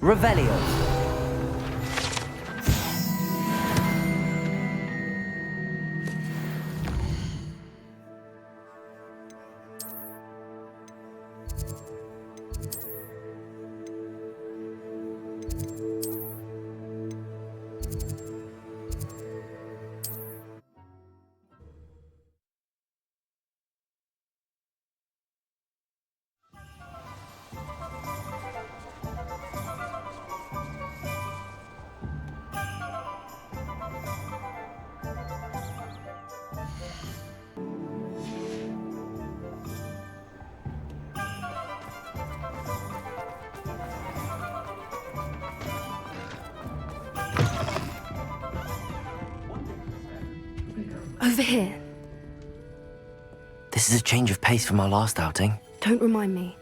Revelio. Over here. This is a change of pace from our last outing. Don't remind me.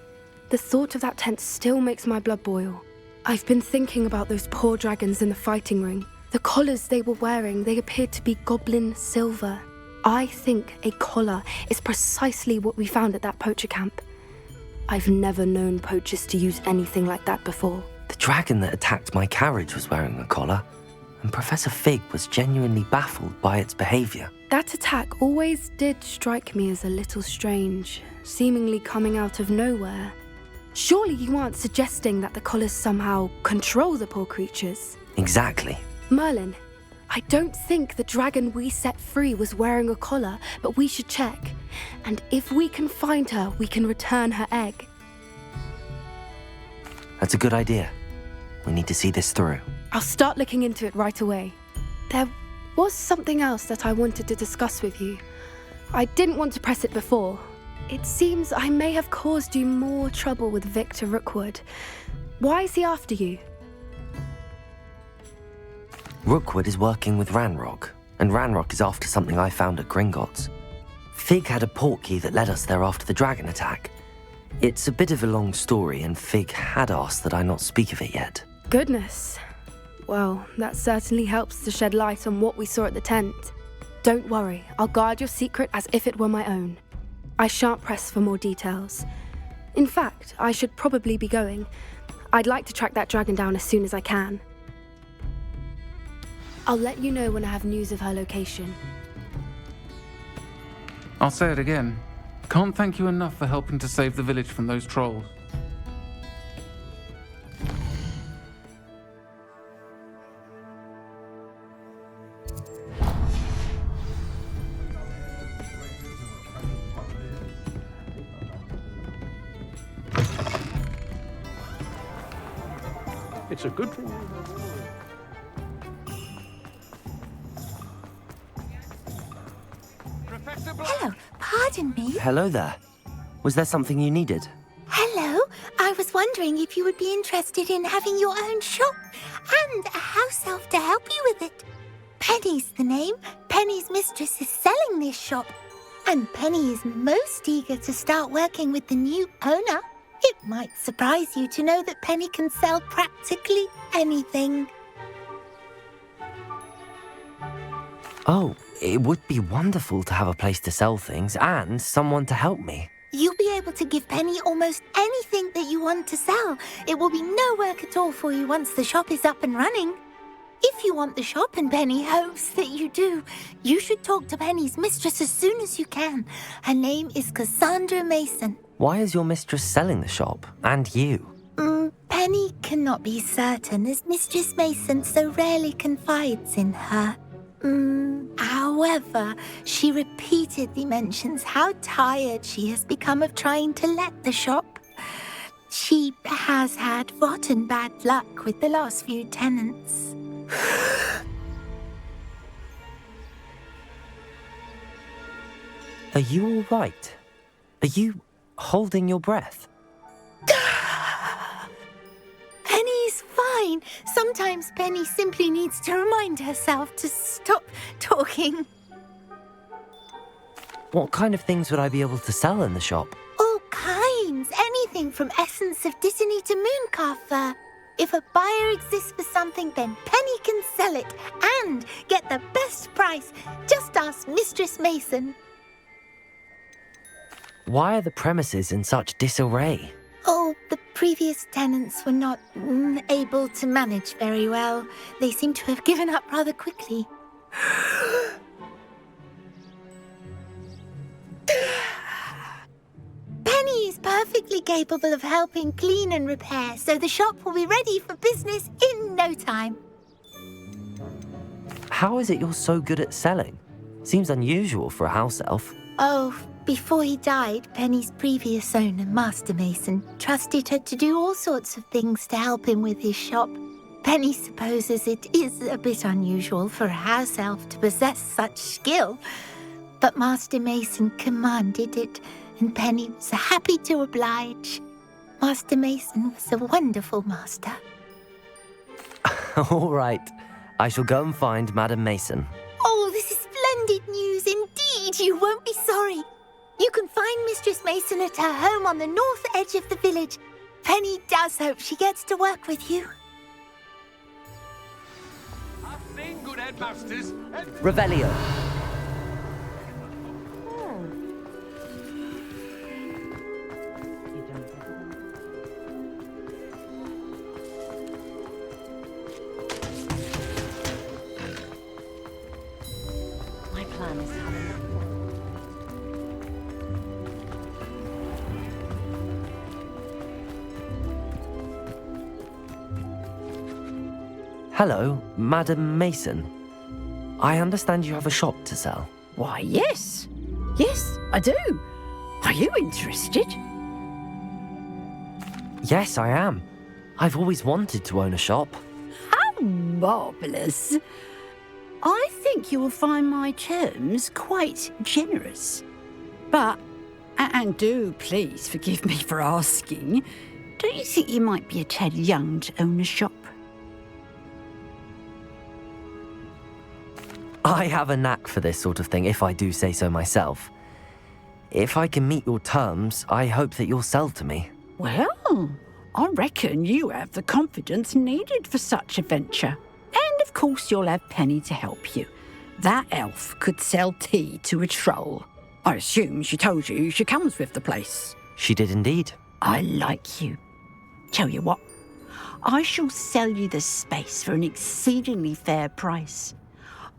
The thought of that tent still makes my blood boil. I've been thinking about those poor dragons in the fighting ring. The collars they were wearing, they appeared to be goblin silver. I think a collar is precisely what we found at that poacher camp. I've never known poachers to use anything like that before. The dragon that attacked my carriage was wearing a collar, and Professor Fig was genuinely baffled by its behavior. That attack always did strike me as a little strange, seemingly coming out of nowhere. Surely you aren't suggesting that the collars somehow control the poor creatures? Exactly. Merlin, I don't think the dragon we set free was wearing a collar, but we should check. And if we can find her, we can return her egg. That's a good idea. We need to see this through. I'll start looking into it right away. There was something else that I wanted to discuss with you. I didn't want to press it before. It seems I may have caused you more trouble with Victor Rookwood. Why is he after you? Rookwood is working with Ranrock, and Ranrock is after something I found at Gringotts. Fig had a portkey that led us there after the dragon attack. It's a bit of a long story, and Fig had asked that I not speak of it yet. Goodness. Well, that certainly helps to shed light on what we saw at the tent. Don't worry, I'll guard your secret as if it were my own. I shan't press for more details. In fact, I should probably be going. I'd like to track that dragon down as soon as I can. I'll let you know when I have news of her location. I'll say it again. Can't thank you enough for helping to save the village from those trolls. It's a good... Hello, pardon me. Hello there. Was there something you needed? Hello, I was wondering if you would be interested in having your own shop and a house elf to help you with it. Penny's the name. Penny's mistress is selling this shop, and Penny is most eager to start working with the new owner. It might surprise you to know that Penny can sell practically anything. Oh, it would be wonderful to have a place to sell things and someone to help me. You'll be able to give Penny almost anything that you want to sell. It will be no work at all for you once the shop is up and running. If you want the shop and Penny hopes that you do, you should talk to Penny's mistress as soon as you can. Her name is Cassandra Mason. Why is your mistress selling the shop? And you? Penny cannot be certain, as Mistress Mason so rarely confides in her. However, she repeatedly mentions how tired she has become of trying to let the shop. She has had rotten bad luck with the last few tenants. Are you all right? Are you holding your breath? Penny's fine. Sometimes Penny simply needs to remind herself to stop talking. What kind of things would I be able to sell in the shop? All kinds. Anything from essence of Dittany to Mooncalf fur. If a buyer exists for something, then Penny can sell it and get the best price. Just ask Mistress Mason. Why are the premises in such disarray? Oh, the previous tenants were not able to manage very well. They seem to have given up rather quickly. Penny is perfectly capable of helping clean and repair, so the shop will be ready for business in no time. How is it you're so good at selling? Seems unusual for a house elf. Oh, before he died, Penny's previous owner, Master Mason, trusted her to do all sorts of things to help him with his shop. Penny supposes it is a bit unusual for a house elf to possess such skill, but Master Mason commanded it, and Penny was happy to oblige. Master Mason was a wonderful master. All right. I shall go and find Madam Mason. Oh, this is splendid news indeed. You won't be sorry. You can find Mistress Mason at her home on the north edge of the village. Penny does hope she gets to work with you. I've seen good headmasters. Revelio. My plan is coming. Hello, Madam Mason. I understand you have a shop to sell. Why, yes. Yes, I do. Are you interested? Yes, I am. I've always wanted to own a shop. How marvellous. I think you will find my terms quite generous. But, and do please forgive me for asking, don't you think you might be a tad young to own a shop? I have a knack for this sort of thing, if I do say so myself. If I can meet your terms, I hope that you'll sell to me. Well, I reckon you have the confidence needed for such a venture. And of course you'll have Penny to help you. That elf could sell tea to a troll. I assume she told you she comes with the place. She did indeed. I like you. Tell you what, I shall sell you the space for an exceedingly fair price.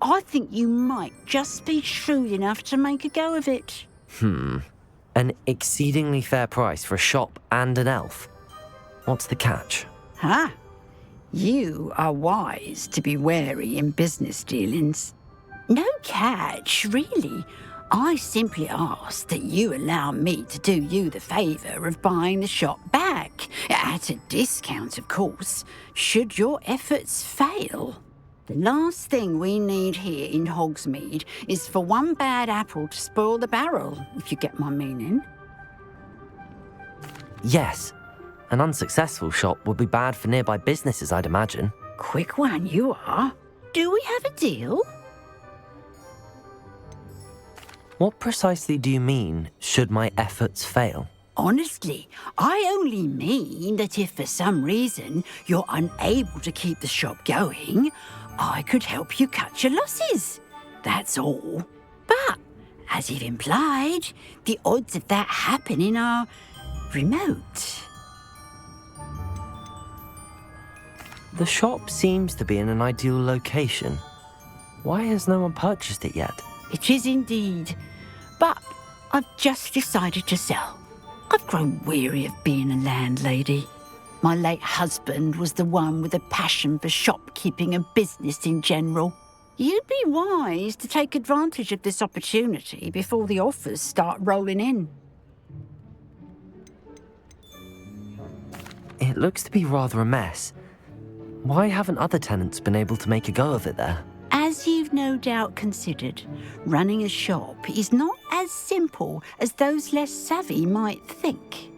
I think you might just be shrewd enough to make a go of it. An exceedingly fair price for a shop and an elf. What's the catch? Huh? You are wise to be wary in business dealings. No catch, really. I simply ask that you allow me to do you the favour of buying the shop back, at a discount, of course, should your efforts fail. The last thing we need here in Hogsmeade is for one bad apple to spoil the barrel, if you get my meaning. Yes. An unsuccessful shop would be bad for nearby businesses, I'd imagine. Quick one you are. Do we have a deal? What precisely do you mean, should my efforts fail? Honestly, I only mean that if for some reason you're unable to keep the shop going, I could help you cut your losses. That's all. But, as you've implied, the odds of that happening are remote. The shop seems to be in an ideal location. Why has no one purchased it yet? It is indeed. But I've just decided to sell. I've grown weary of being a landlady. My late husband was the one with a passion for shopkeeping and business in general. You'd be wise to take advantage of this opportunity before the offers start rolling in. It looks to be rather a mess. Why haven't other tenants been able to make a go of it there? As you've no doubt considered, running a shop is not as simple as those less savvy might think.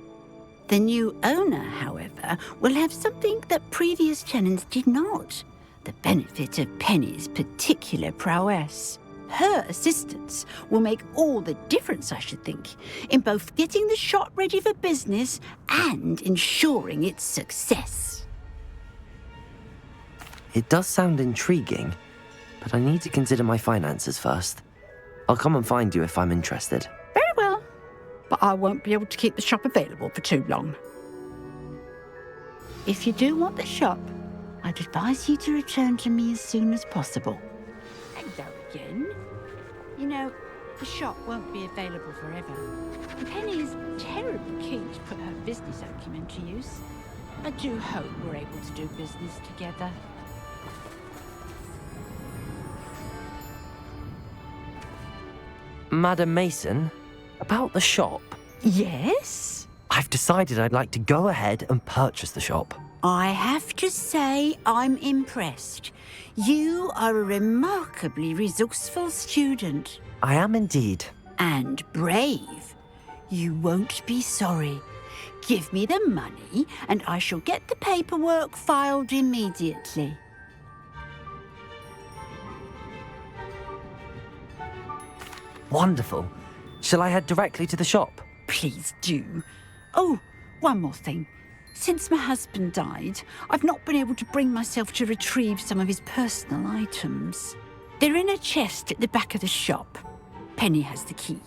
The new owner, however, will have something that previous tenants did not, the benefit of Penny's particular prowess. Her assistance will make all the difference, I should think, in both getting the shop ready for business and ensuring its success. It does sound intriguing, but I need to consider my finances first. I'll come and find you if I'm interested. Very well, but I won't be able to keep the shop available for too long. If you do want the shop, I'd advise you to return to me as soon as possible. Hello again. You know, the shop won't be available forever. Penny is terribly keen to put her business acumen to use. I do hope we're able to do business together. Madam Mason, about the shop. Yes? I've decided I'd like to go ahead and purchase the shop. I have to say I'm impressed. You are a remarkably resourceful student. I am indeed. And brave. You won't be sorry. Give me the money and I shall get the paperwork filed immediately. Wonderful. Shall I head directly to the shop? Please do. Oh, one more thing. Since my husband died, I've not been able to bring myself to retrieve some of his personal items. They're in a chest at the back of the shop. Penny has the key.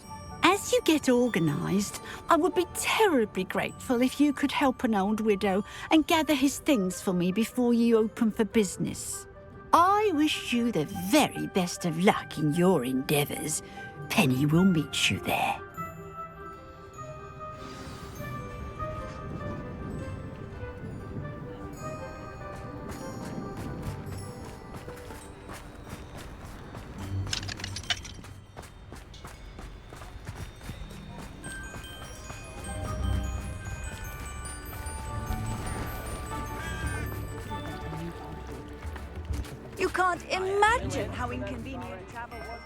As you get organised, I would be terribly grateful if you could help an old widow and gather his things for me before you open for business. I wish you the very best of luck in your endeavours. Penny will meet you there. You can't imagine how inconvenient travel was.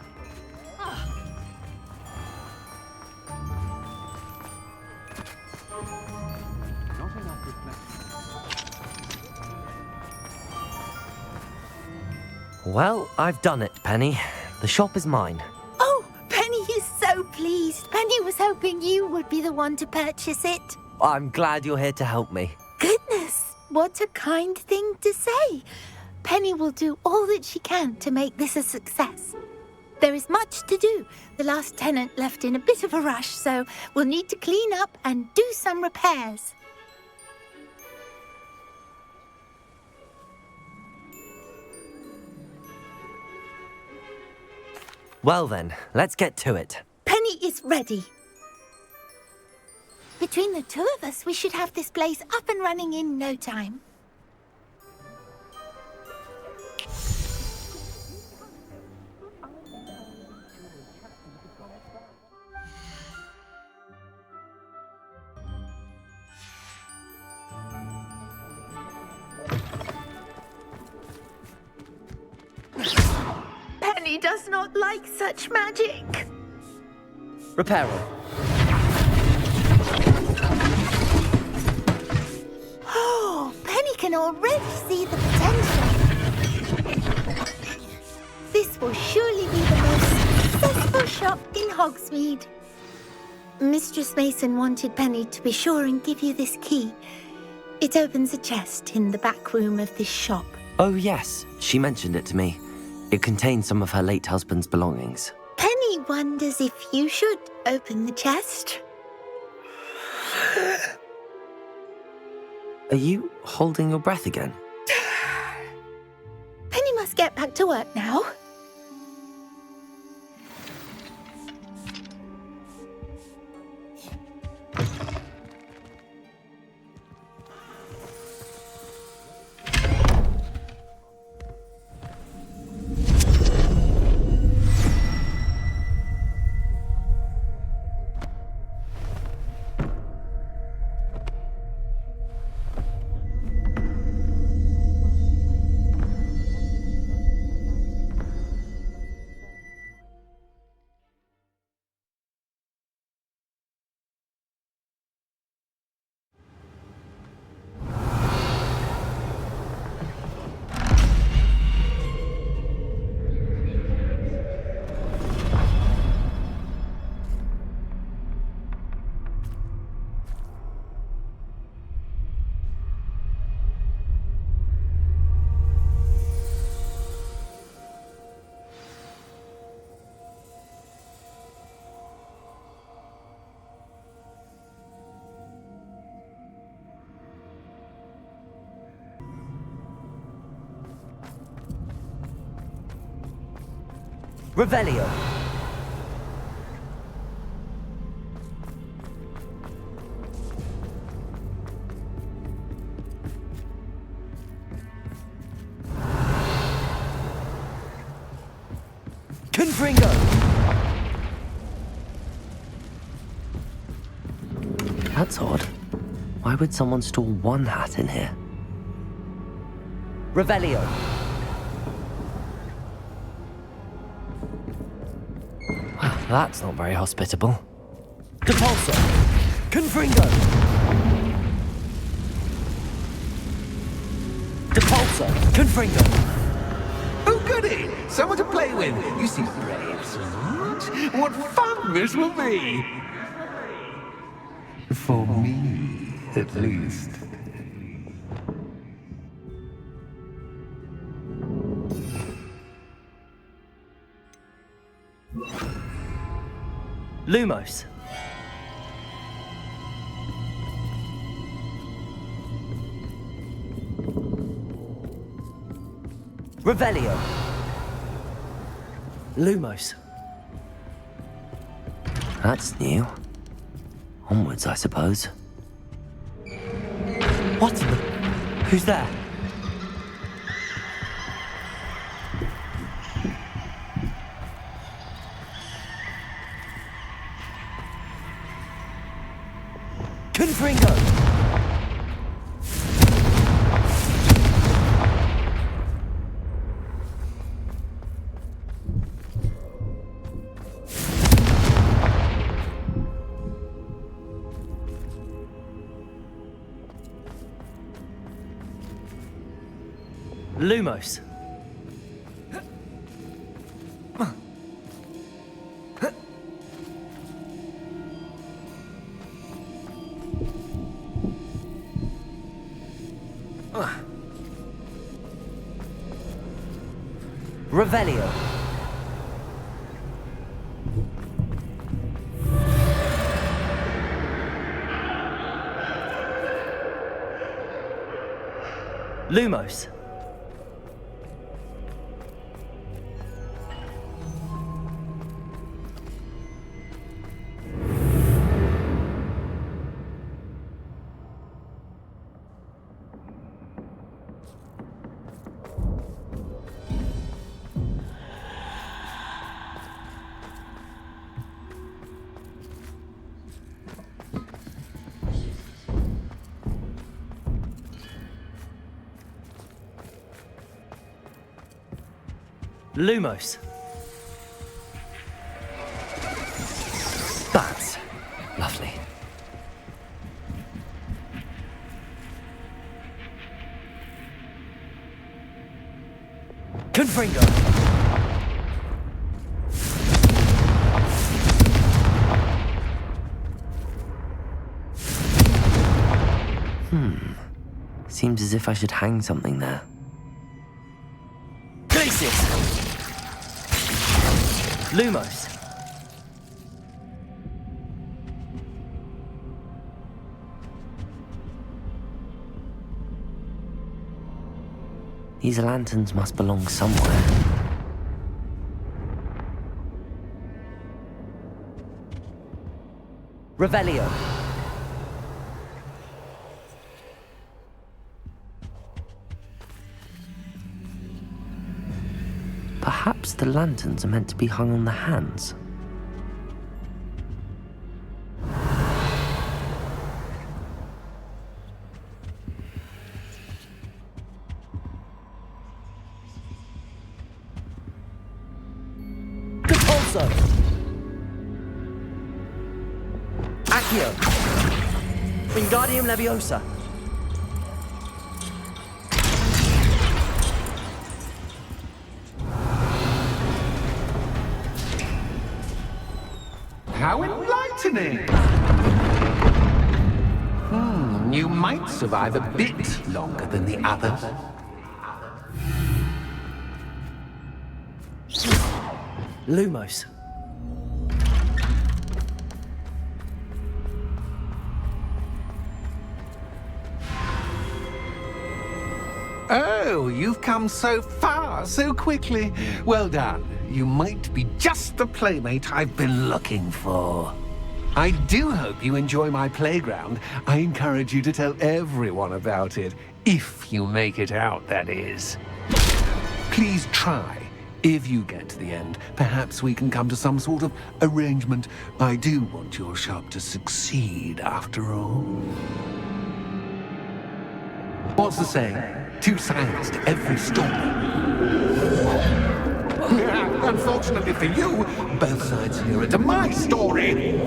Well, I've done it, Penny. The shop is mine. Oh, Penny is so pleased. Penny was hoping you would be the one to purchase it. I'm glad you're here to help me. Goodness, what a kind thing to say. Penny will do all that she can to make this a success. There is much to do. The last tenant left in a bit of a rush, so we'll need to clean up and do some repairs. Well then, let's get to it. Penny is ready. Between the two of us, we should have this place up and running in no time. Penny does not like such magic. Repair her. Oh, Penny can already see the potential. This will surely be the most successful shop in Hogsmeade. Mistress Mason wanted Penny to be sure and give you this key. It opens a chest in the back room of this shop. Oh yes, she mentioned it to me. It contains some of her late husband's belongings. Penny wonders if you should open the chest. Are you holding your breath again? Penny must get back to work now. Revelio. Confringo. That's odd. Why would someone store one hat in here? Revelio. That's not very hospitable. Depulso. Confringo. Depulso. Confringo. Oh, goody! Someone to play with. You seem brave, smart. What fun this will be! For me, at least. Lumos. Revelio. Lumos. That's new. Onwards, I suppose. What in the... Who's there? Confringo! Lumos. Revelio. Lumos. Lumos. Bats. Lovely. Confringo. Seems as if I should hang something there. Glacius! Lumos. These lanterns must belong somewhere. Revelio. Perhaps the lanterns are meant to be hung on the hands. Depulso! Accio! Wingardium Leviosa! How enlightening! You might survive a bit longer than the others. Lumos. Oh, you've come so far, so quickly. Well done. You might be just the playmate I've been looking for. I do hope you enjoy my playground. I encourage you to tell everyone about it. If you make it out, that is. Please try. If you get to the end, perhaps we can come to some sort of arrangement. I do want your shop to succeed, after all. What's the saying? Two sides to every story. Unfortunately for you, both sides here are to my story.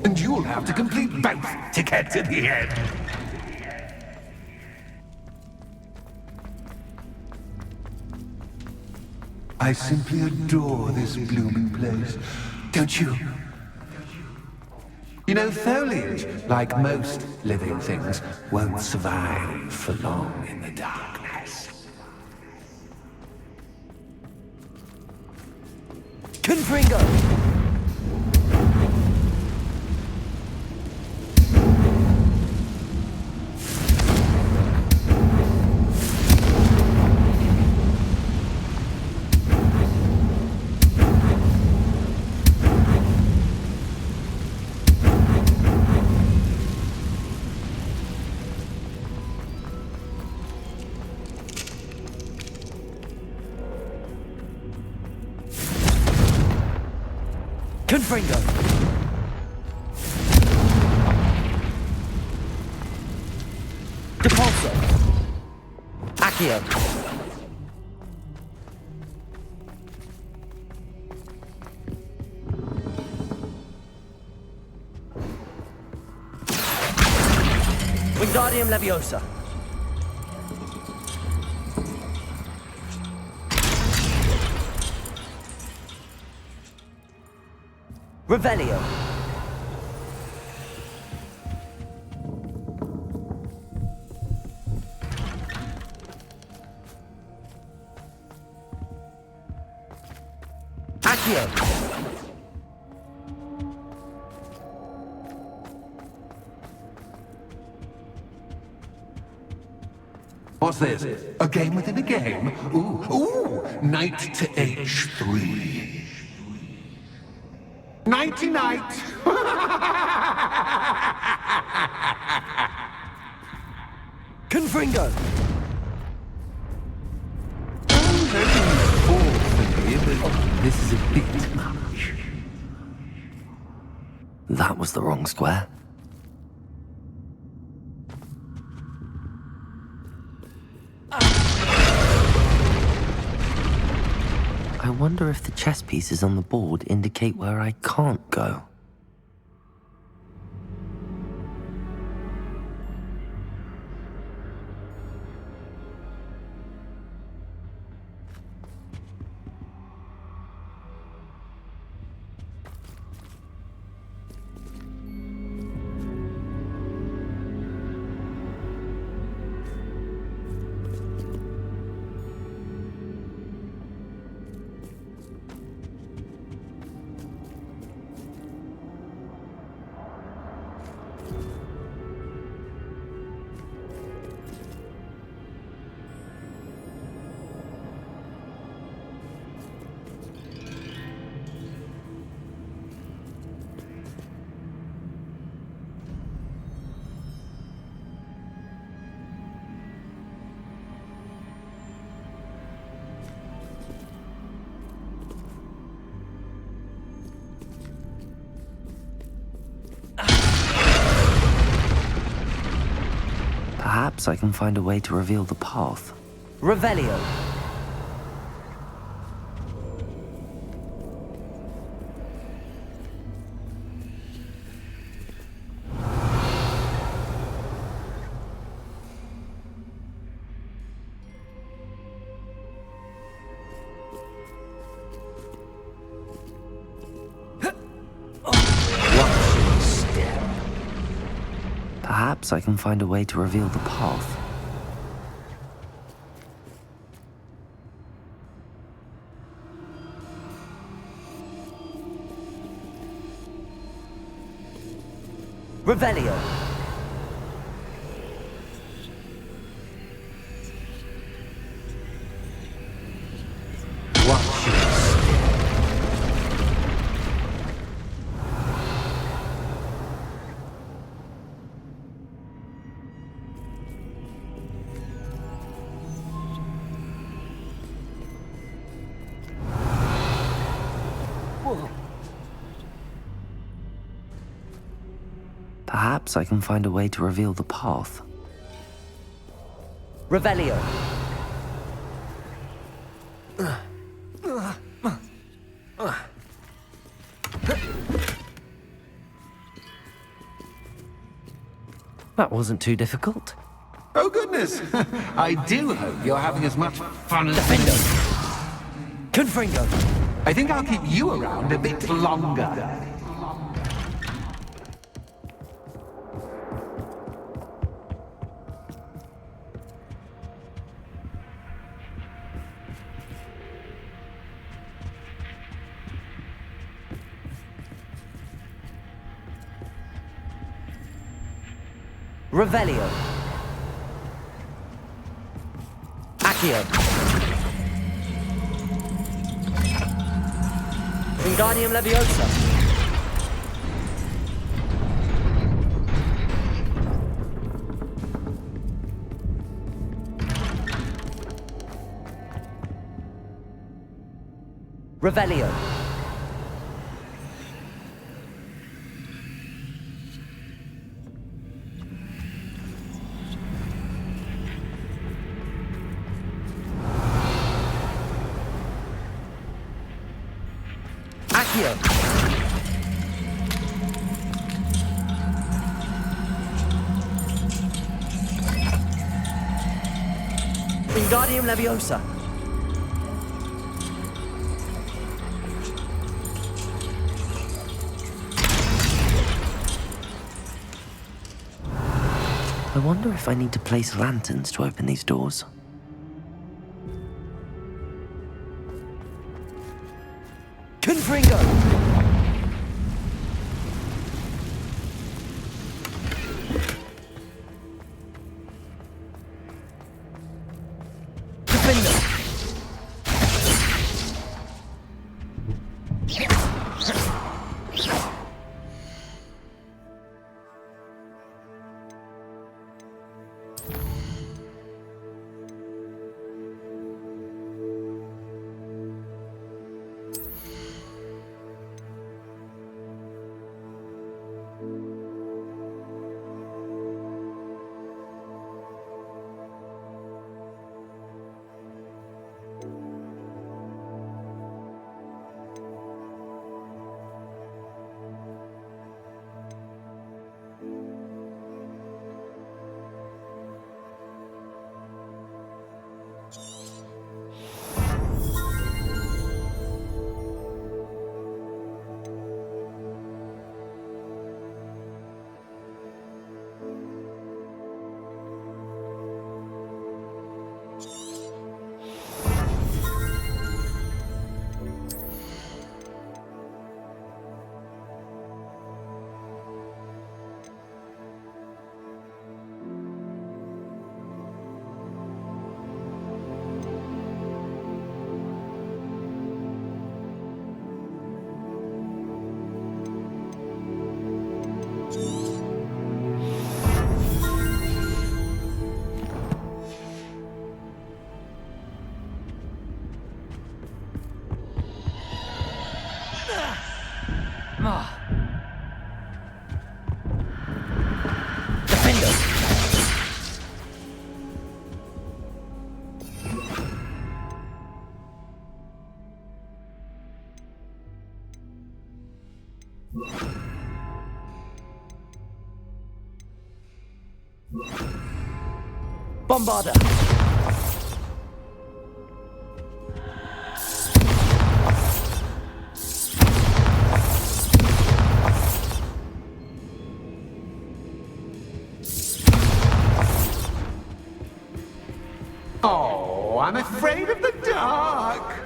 And you'll have to complete both to get to the end. I simply adore this blooming place, don't you? You know, foliage, like most living things, won't survive for long in the darkness. Confringo! Confringo! Depulso! Accio! Wingardium Leviosa! Revelio. Accio. What's this? A game within a game? Ooh, knight to H3. Nighty-night! Confringo! This is a bit much. That was the wrong square. I wonder if the chess pieces on the board indicate where I can't go. Perhaps I can find a way to reveal the path. Revelio. Perhaps I can find a way to reveal the path. Revelio. Perhaps I can find a way to reveal the path. Revelio. That wasn't too difficult. Oh, goodness. I do hope you're having as much fun as... Defendo. Confringo. I think I'll keep you around a bit longer. Revelio. Accio. Wingardium Leviosa. Revelio. Accio. Wingardium Leviosa. I wonder if I need to place lanterns to open these doors. Confringo. Defender. Defendo. Bombarda. Oh, I'm afraid of the dark.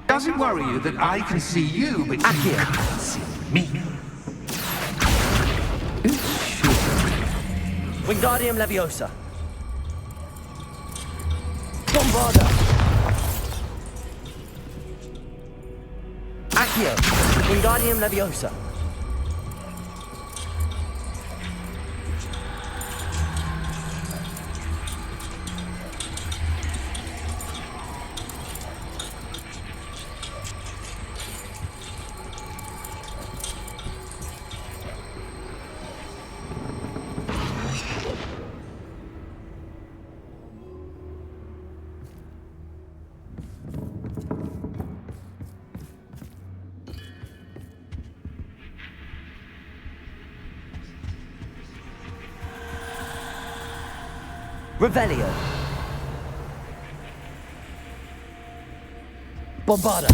Does it worry you that I can see you, but you can't see me? Wingardium Leviosa. Bombarda. Accio. Wingardium Leviosa. Revelio. Bombarda.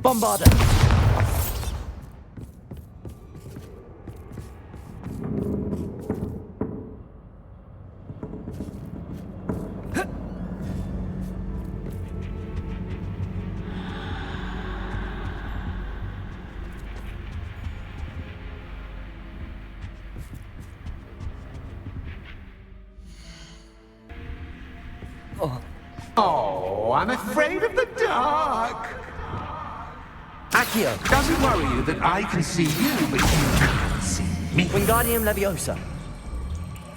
Bombarda. Oh, I'm afraid of the dark. Accio. Does it worry you that I can see you, but you can't see me? Wingardium Leviosa.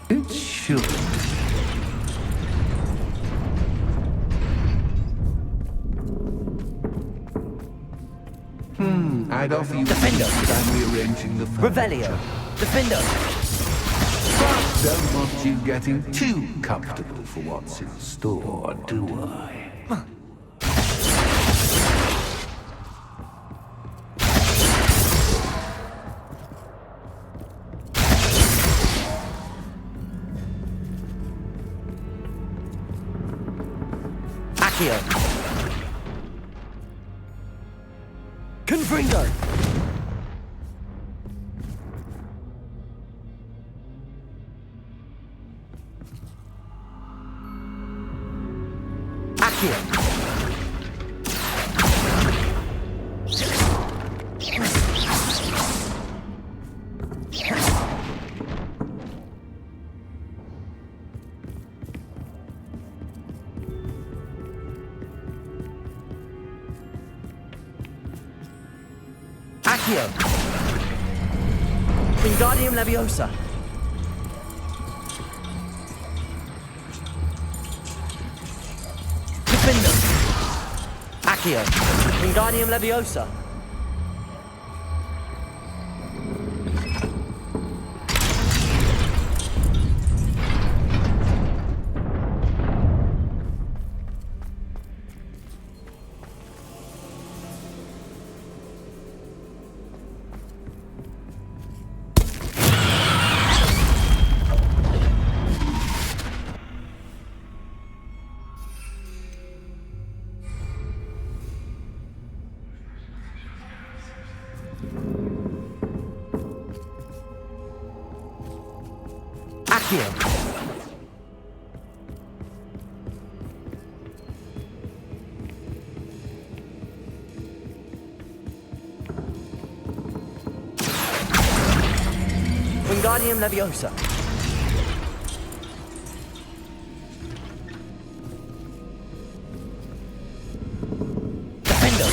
It should. I'd offer you Defender. but I'm rearranging the furniture. Revelio. Defender. But don't want you getting too comfortable for what's in store, do I? Accio. Confringo. Accio. Accio. Wingardium Leviosa. Defender. Accio. Wingardium Leviosa. Accio. Wingardium Leviosa. Defender.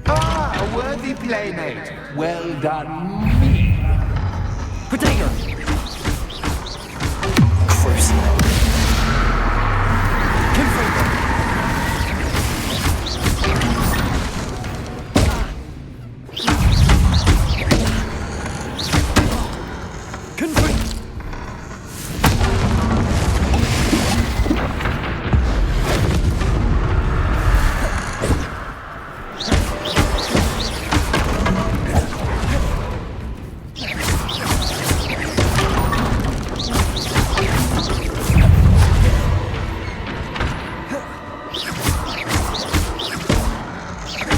Ah, a worthy playmate. Well done, me. Protego. Crucial. Confringo. Confringo.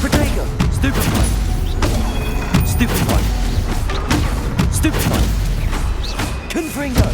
Protego. Stupefy. Stupefy. Stupefy. Confringo.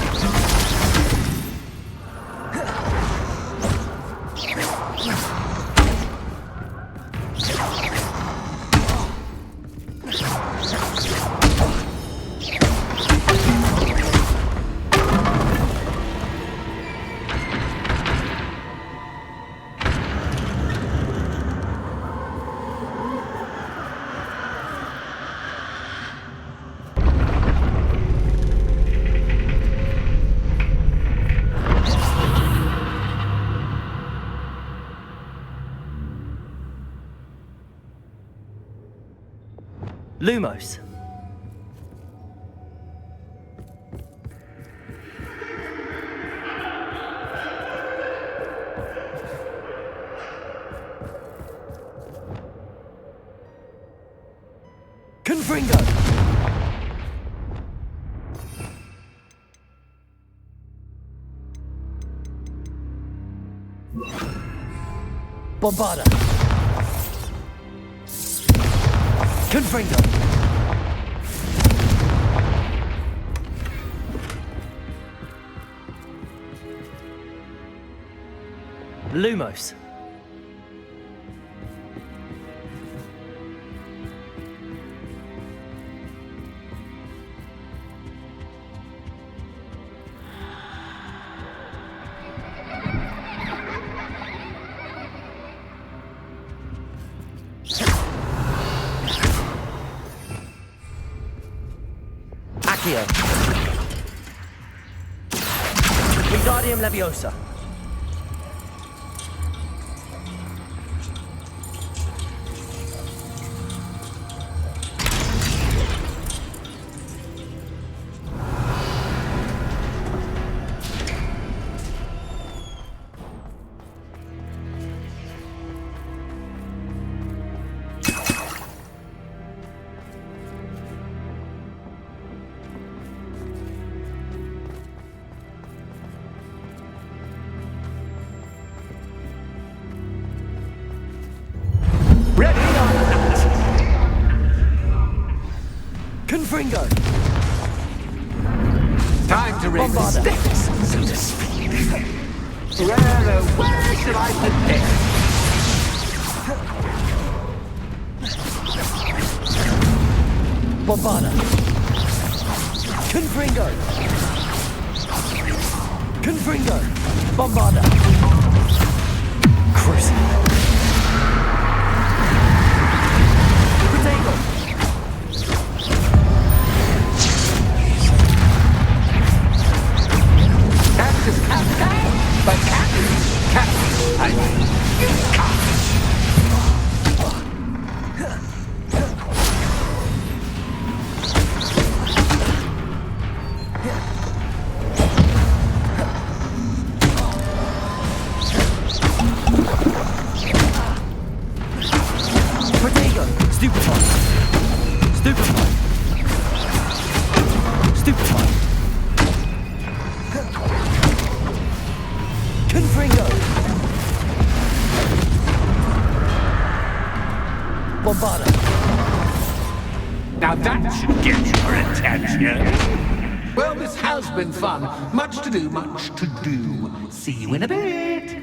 Lumos. Confringo. Bombarda. Confringo. Lumos. Accio. Wingardium Leviosa. Ready or not? Confringo. Time to raise the Bombarda. stakes, so to speak. Where shall I begin? Bombarda. Confringo. Confringo. Bombarda. Cruising. Protego. Cactus, cactus, but cactus, cactus, I mean, cactus. Protego. Stupefy. Stupefy. Stupefy. Confringo. Bombarda. Now that should get your attention. Well, this has been fun. Much to do, much to do. See you in a bit.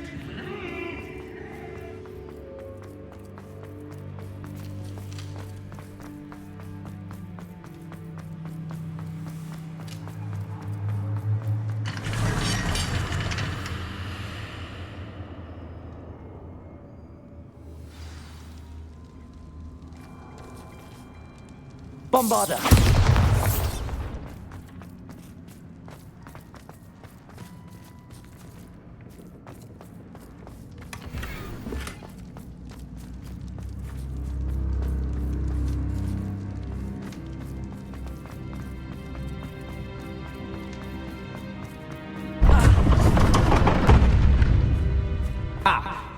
Bombarda.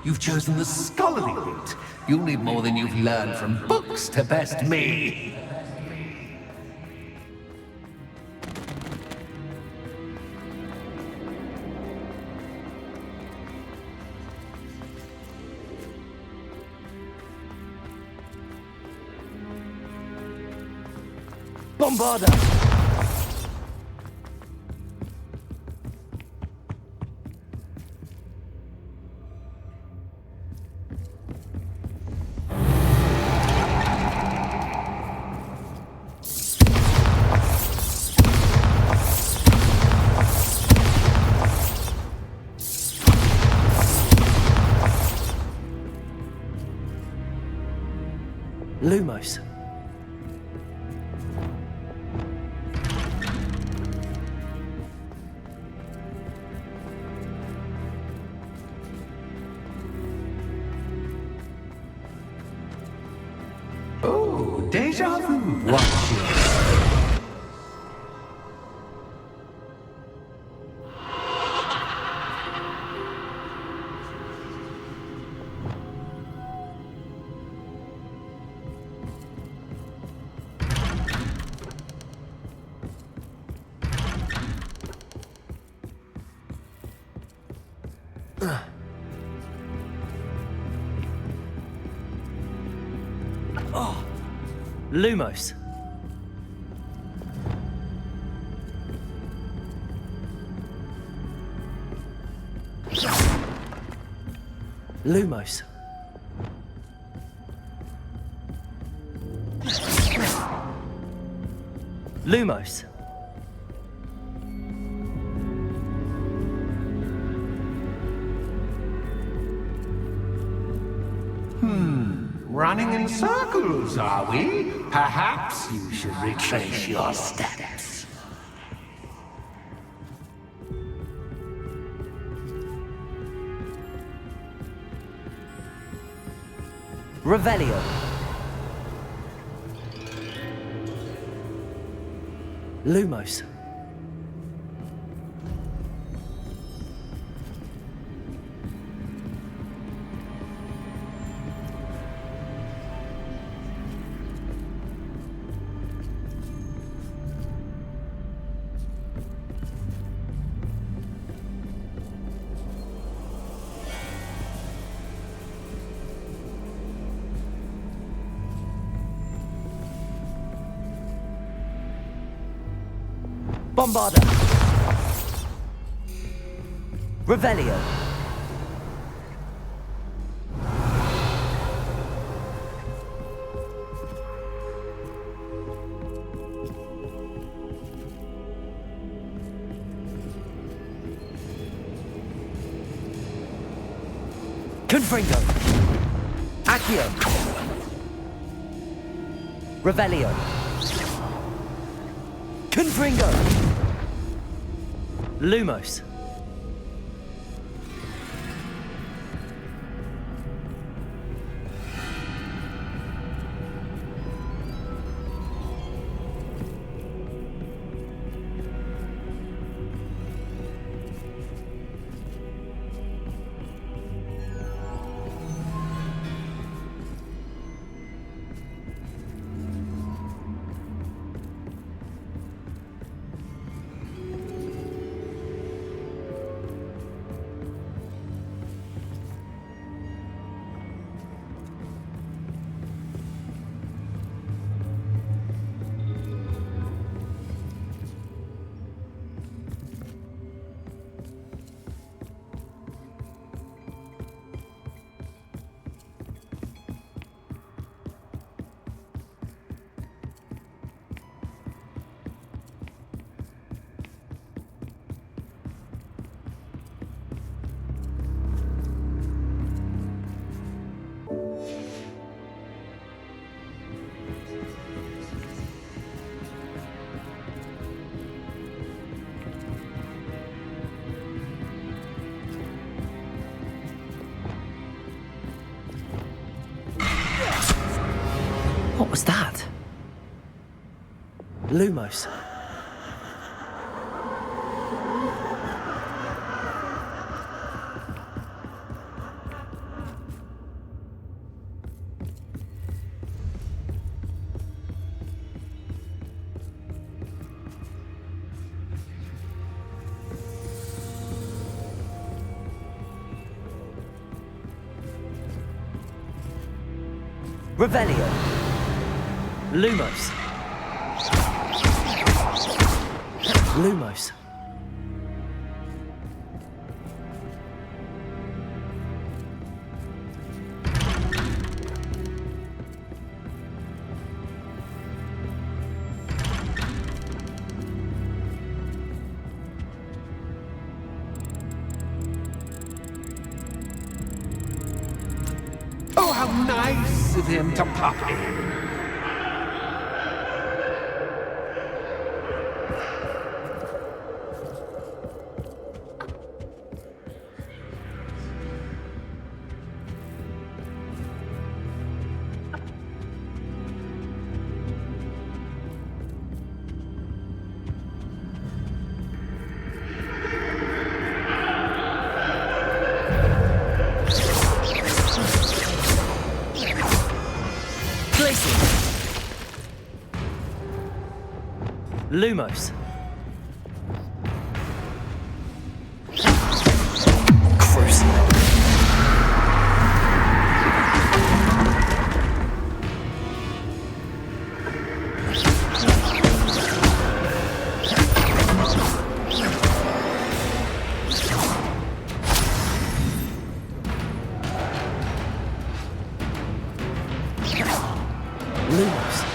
You've chosen the scholarly route. You'll need more than you've learned from books to best me. Bombarda. Lumos. Oh, deja vu. Watch yourself. Lumos. Lumos. Lumos. Running in circles, are we? Perhaps you should retrace your steps. Revelio. Lumos. Bombarda. Revelio. Confringo. Accio. Revelio. Confringo. Lumos. What was that? Lumos. Revelio. Lumos. Lumos. Oh, how nice of him to pop in. Lumos. Lumos.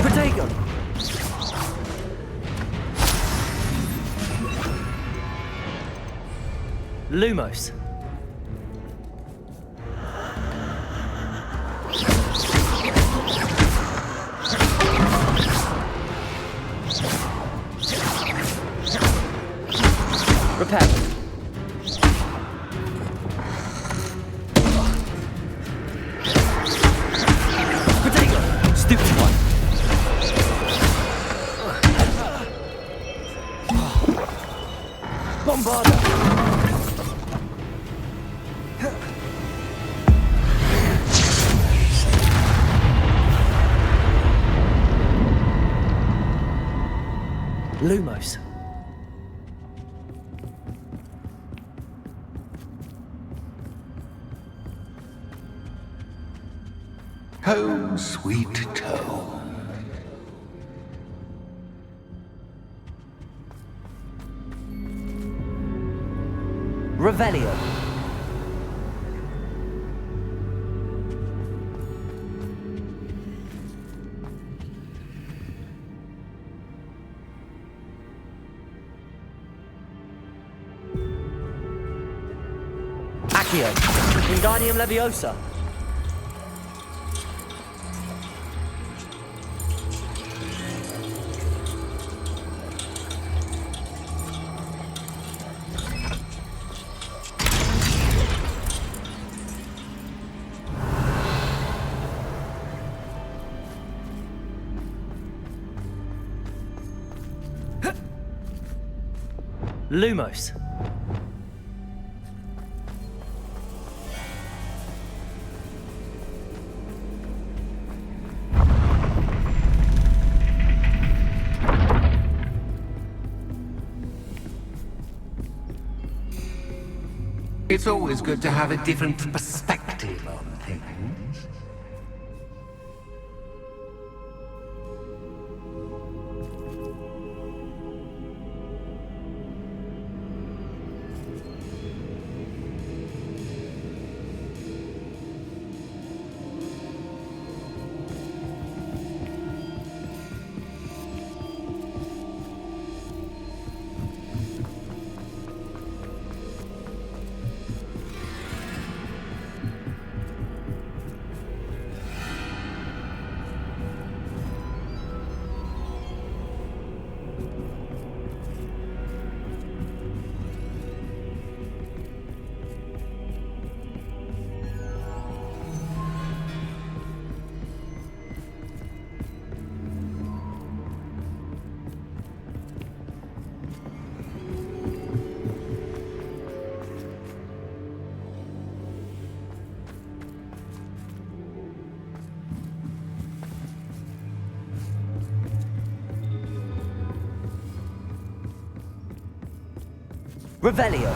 Protego. Lumos. Repair. Protego. Stupid one. Bombarda. Lumos. Home, sweet home. Revelio. Accio. Wingardium Leviosa. Lumos. It's always good to have a different perspective on things. Revelio.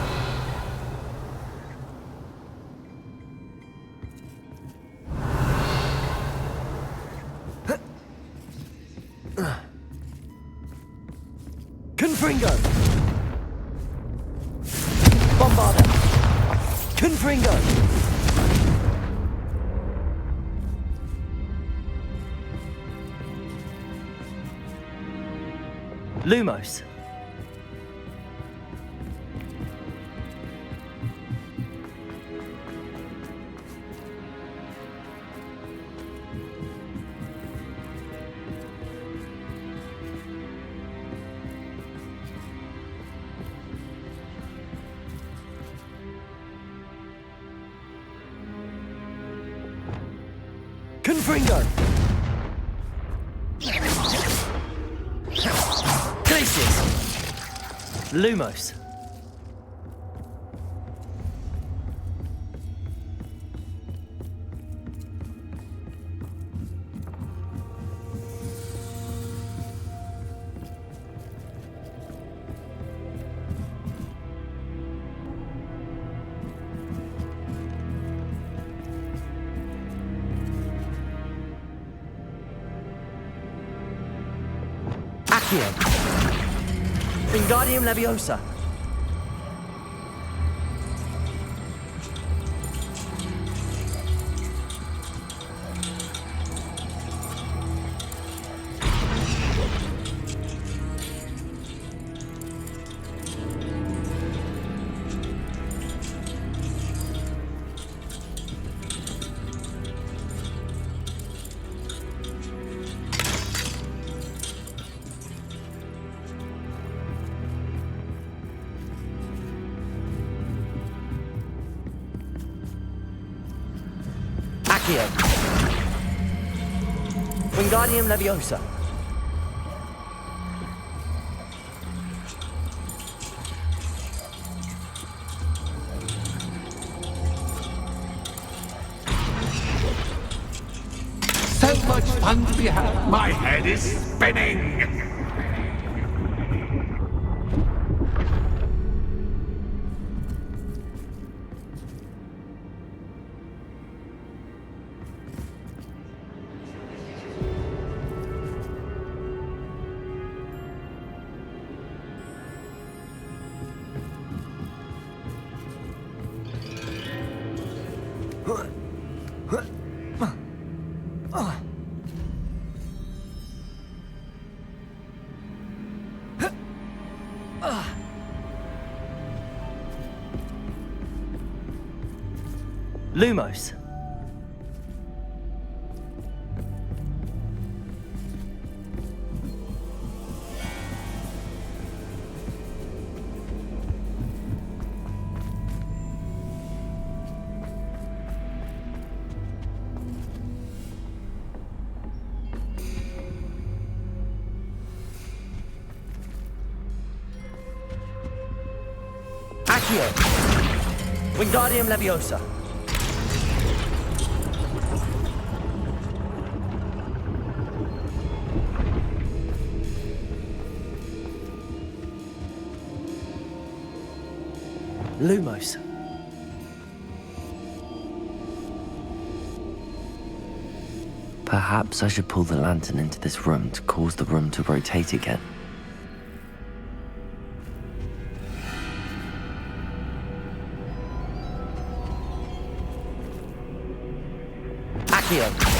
Confringo. Bombarda. Confringo. Lumos. Confringo! Glacius! Lumos. Accio. Wingardium Leviosa. Accio. Wingardium Leviosa. So much fun to be had. My head is spinning. Lumos. Accio. Wingardium Leviosa. Lumos. Perhaps I should pull the lantern into this room to cause the room to rotate again. Accio.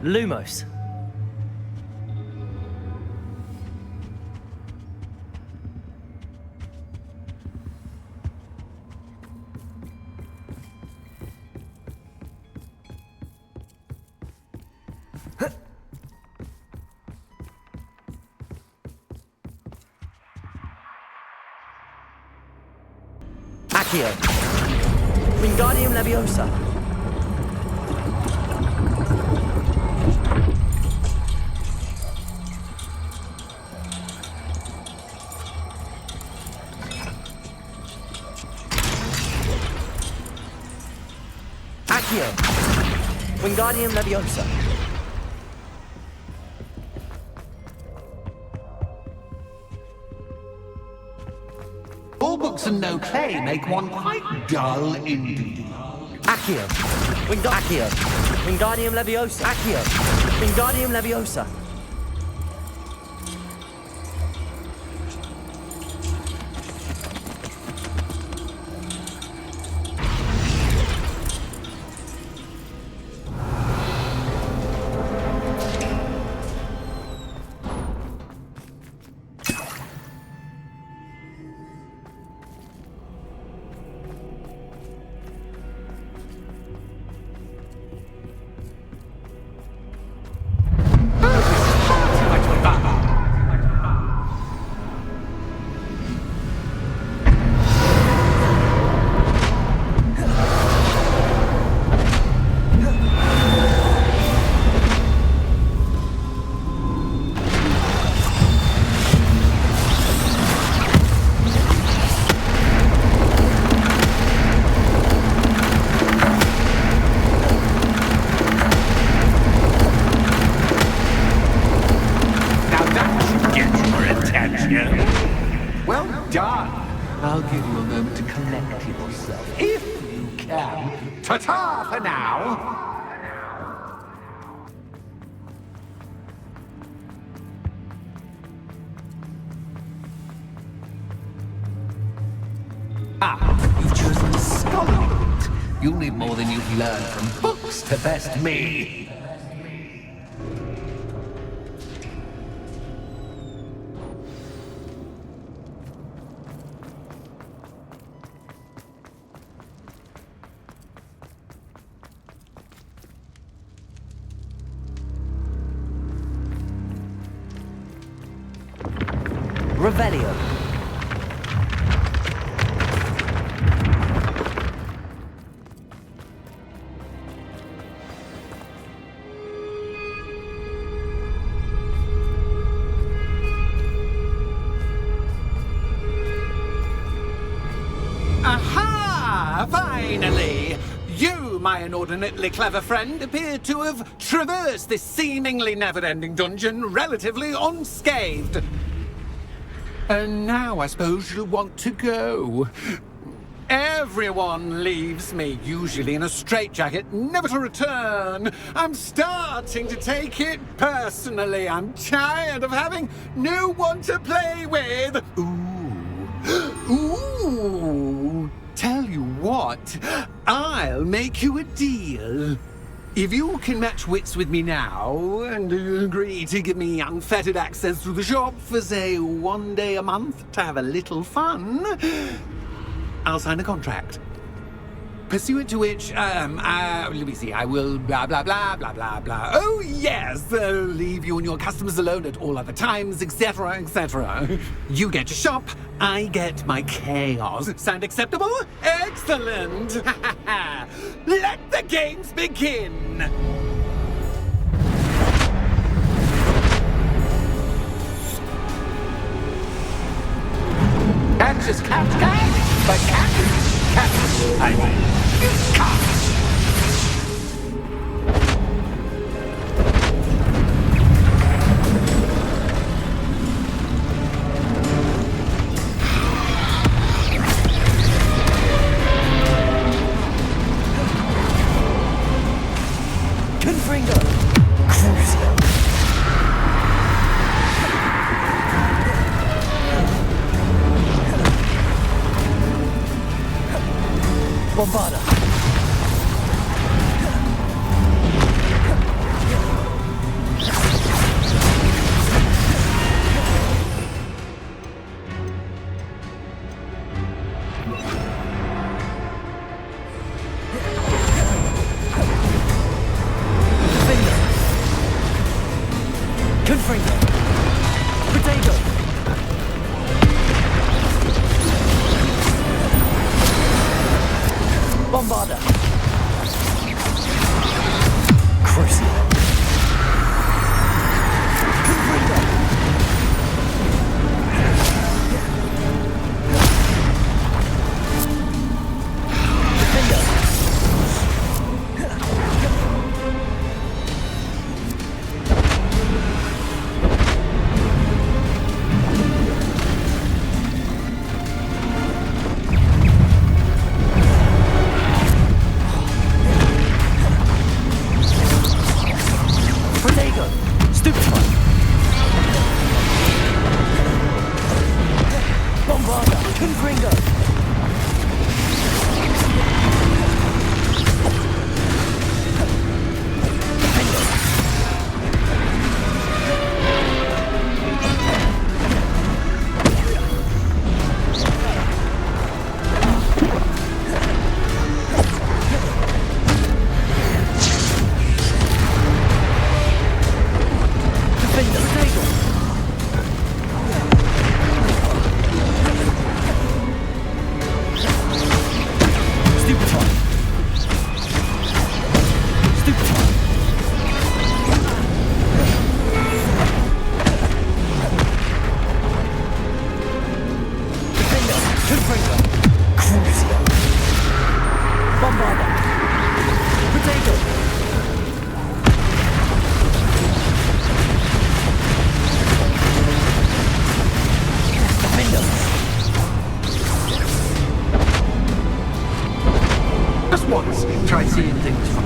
Lumos. Accio. Wingardium Leviosa. Accio. Wingardium Leviosa. All books and no clay make one quite dull indeed. Accio. Accio. Wingardium Leviosa. Accio. Wingardium Leviosa. for now. You've chosen the scholarly route. You'll need more than you've learned from books to best me. Revelio. Aha! Finally! You, my inordinately clever friend, appear to have traversed this seemingly never-ending dungeon relatively unscathed. And now I suppose you'll want to go. Everyone leaves me, usually in a straitjacket, never to return. I'm starting to take it personally. I'm tired of having no one to play with. Ooh. Tell you what, I'll make you a deal. If you can match wits with me now, and agree to give me unfettered access to the shop for, say, 1 day a month to have a little fun, I'll sign a contract. Pursuant to which, let me see, I will blah, blah, blah, blah, blah, blah. Oh, yes, leave you and your customers alone at all other times, etc., etc. You get your shop, I get my chaos. Sound acceptable? Excellent! Let the games begin! Can't just cat, but cat, I mean, cat. Confringo. Crucio. Bombarda. Confringo. Potato. Bombarda. Crucio. Confringo. Defender. Protego. Stupefy. Bombarda. Confringo. Just once, try seeing things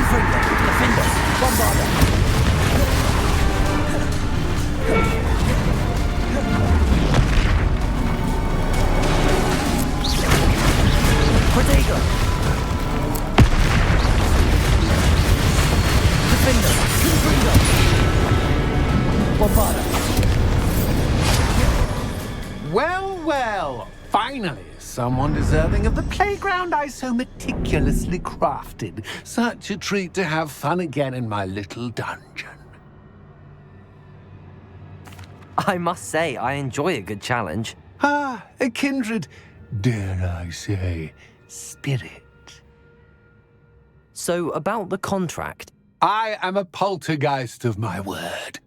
Confringo. Defender. Bombarder. Protego. Defender. Confringo. Bombarder. Well, well. Finally, someone deserving of the playground I so meticulously crafted. Such a treat to have fun again in my little dungeon. I must say, I enjoy a good challenge. Ah, a kindred, dare I say, spirit. So, about the contract. I am a poltergeist of my word.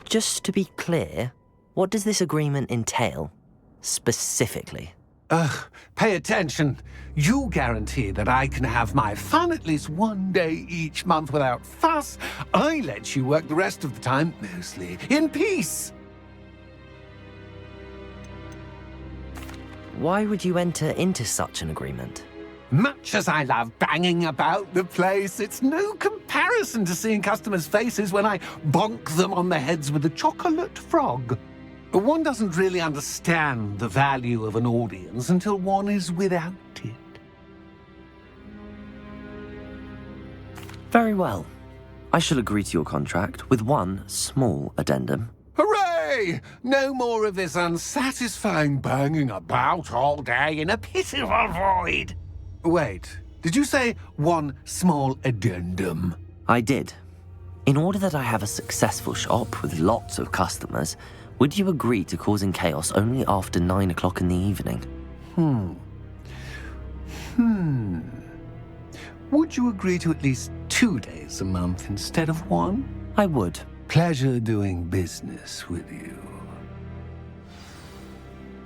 Just to be clear, what does this agreement entail, specifically? Pay attention. You guarantee that I can have my fun at least one day each month without fuss. I let you work the rest of the time, mostly in peace. Why would you enter into such an agreement? Much as I love banging about the place, it's no comparison to seeing customers' faces when I bonk them on the heads with a chocolate frog. One doesn't really understand the value of an audience until one is without it. Very well. I shall agree to your contract with one small addendum. Hooray! No more of this unsatisfying banging about all day in a pitiful void. Wait, did you say one small addendum? I did. In order that I have a successful shop with lots of customers, would you agree to causing chaos only after 9 o'clock in the evening? Would you agree to at least 2 days a month instead of one? I would. Pleasure doing business with you.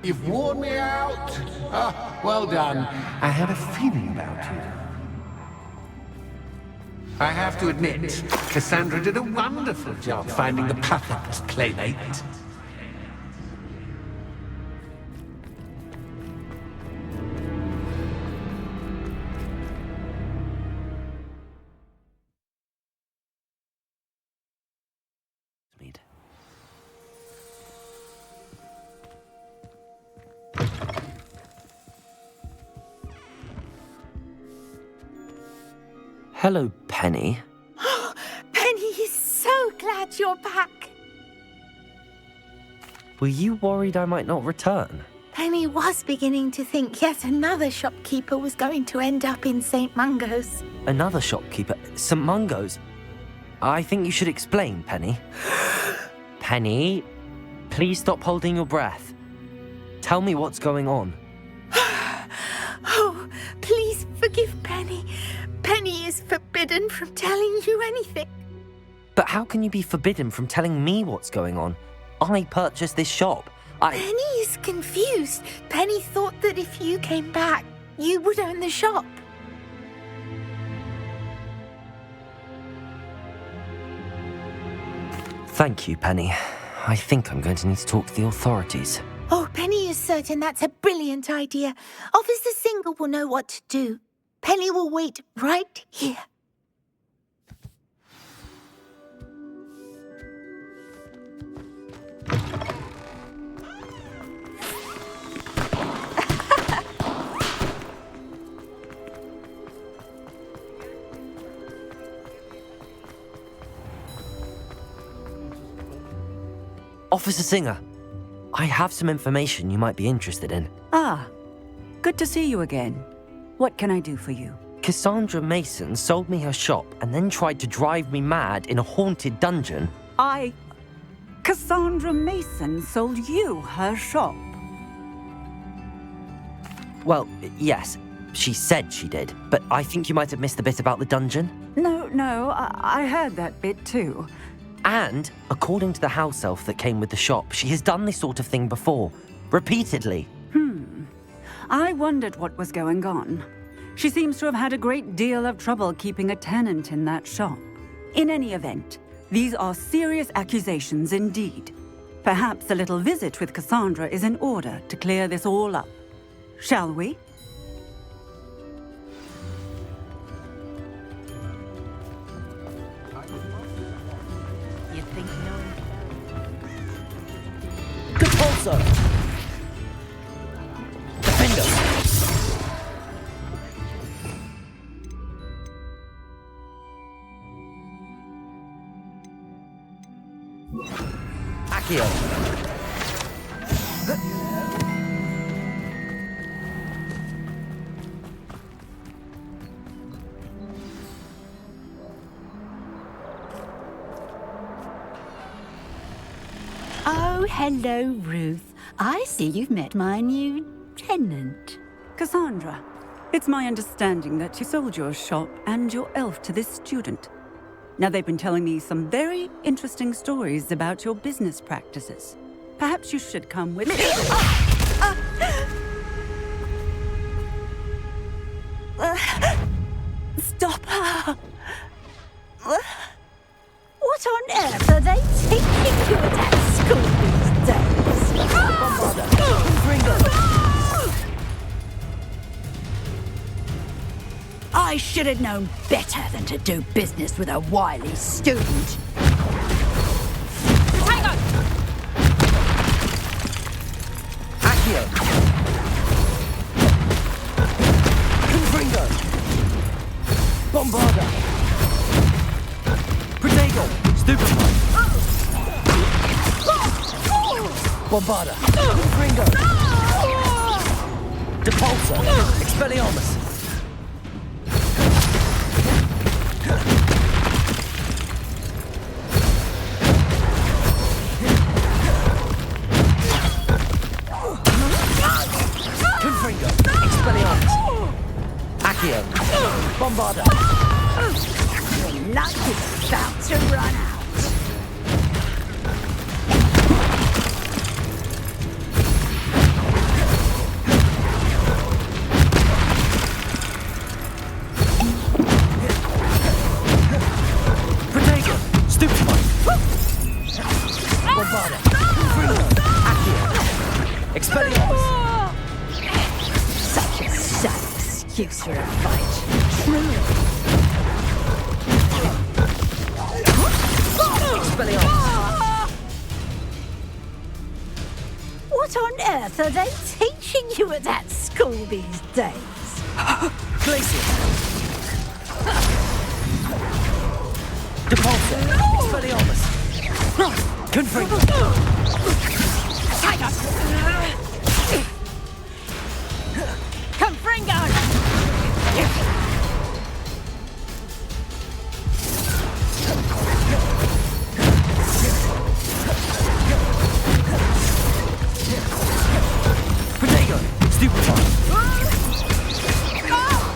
You've worn me out. Well done. I had a feeling about you. I have to admit, Cassandra did a wonderful job finding the perfect playmate. Hello, Penny. Penny is so glad you're back. Were you worried I might not return? Penny was beginning to think yet another shopkeeper was going to end up in St. Mungo's. Another shopkeeper? St. Mungo's? I think you should explain, Penny. Penny, please stop holding your breath. Tell me what's going on. Oh, please forgive Penny. Penny is forbidden from telling you anything. But how can you be forbidden from telling me what's going on? I purchased this shop. Penny is confused. Penny thought that if you came back, you would own the shop. Thank you, Penny. I think I'm going to need to talk to the authorities. Oh, Penny is certain that's a brilliant idea. Officer Singer will know what to do. Penny will wait right here. Officer Singer, I have some information you might be interested in. Ah, good to see you again. What can I do for you? Cassandra Mason sold me her shop and then tried to drive me mad in a haunted dungeon. Cassandra Mason sold you her shop? Well, yes, she said she did, but I think you might have missed the bit about the dungeon. No, I heard that bit too. And, according to the house elf that came with the shop, she has done this sort of thing before, repeatedly. I wondered what was going on. She seems to have had a great deal of trouble keeping a tenant in that shop. In any event, these are serious accusations indeed. Perhaps a little visit with Cassandra is in order to clear this all up. Shall we? Repulsor! Defender! Accio! Oh, hello, Ruth. I see you've met my new tenant. Cassandra, it's my understanding that you sold your shop and your elf to this student. Now, they've been telling me some very interesting stories about your business practices. Perhaps you should come with me. Stop her! What on earth are they teaching you at that school these days? Bombarder! Ringo! I should have known better than to do business with a wily student. Accio! Confringo! Bombarder! Protego! Stupefy! Bombarder! Confringo! Depulsor! Expelliarmus! Confringo! Expelliarmus! Accio! Bombarder! Your luck is about to run out. Protego! Stupefy! Bombarder! Confringo! Accio! Expelliarmus! Such a sad excuse for a fight. Truly. Expelliarmus! What on earth are they teaching you at that school these days? Glacier! Depulsor! Expelliarmus! Confringo! Confringo! Protego! Stupefy!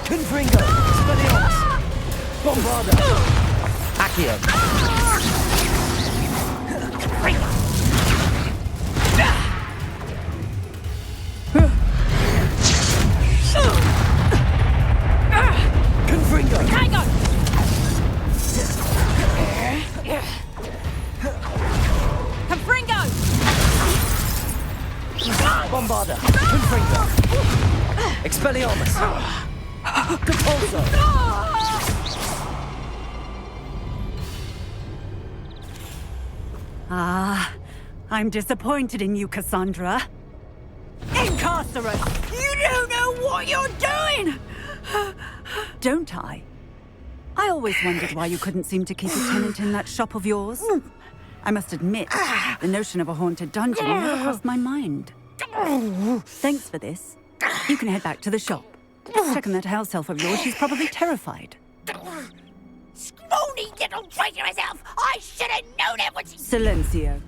Confringo! Expelliarmus! Bombarder! Accio! Confringo! Bombarder! Confringo! Expelliarmus! Depulsor! Ah, I'm disappointed in you, Cassandra. Incarcerate! You don't know what you're doing! Don't I? I always wondered why you couldn't seem to keep a tenant in that shop of yours. I must admit, the notion of a haunted dungeon never crossed my mind. Thanks for this. You can head back to the shop. Check on that house elf of yours. She's probably terrified. Scrawny little traitor herself! I should have known it when she... Silencio.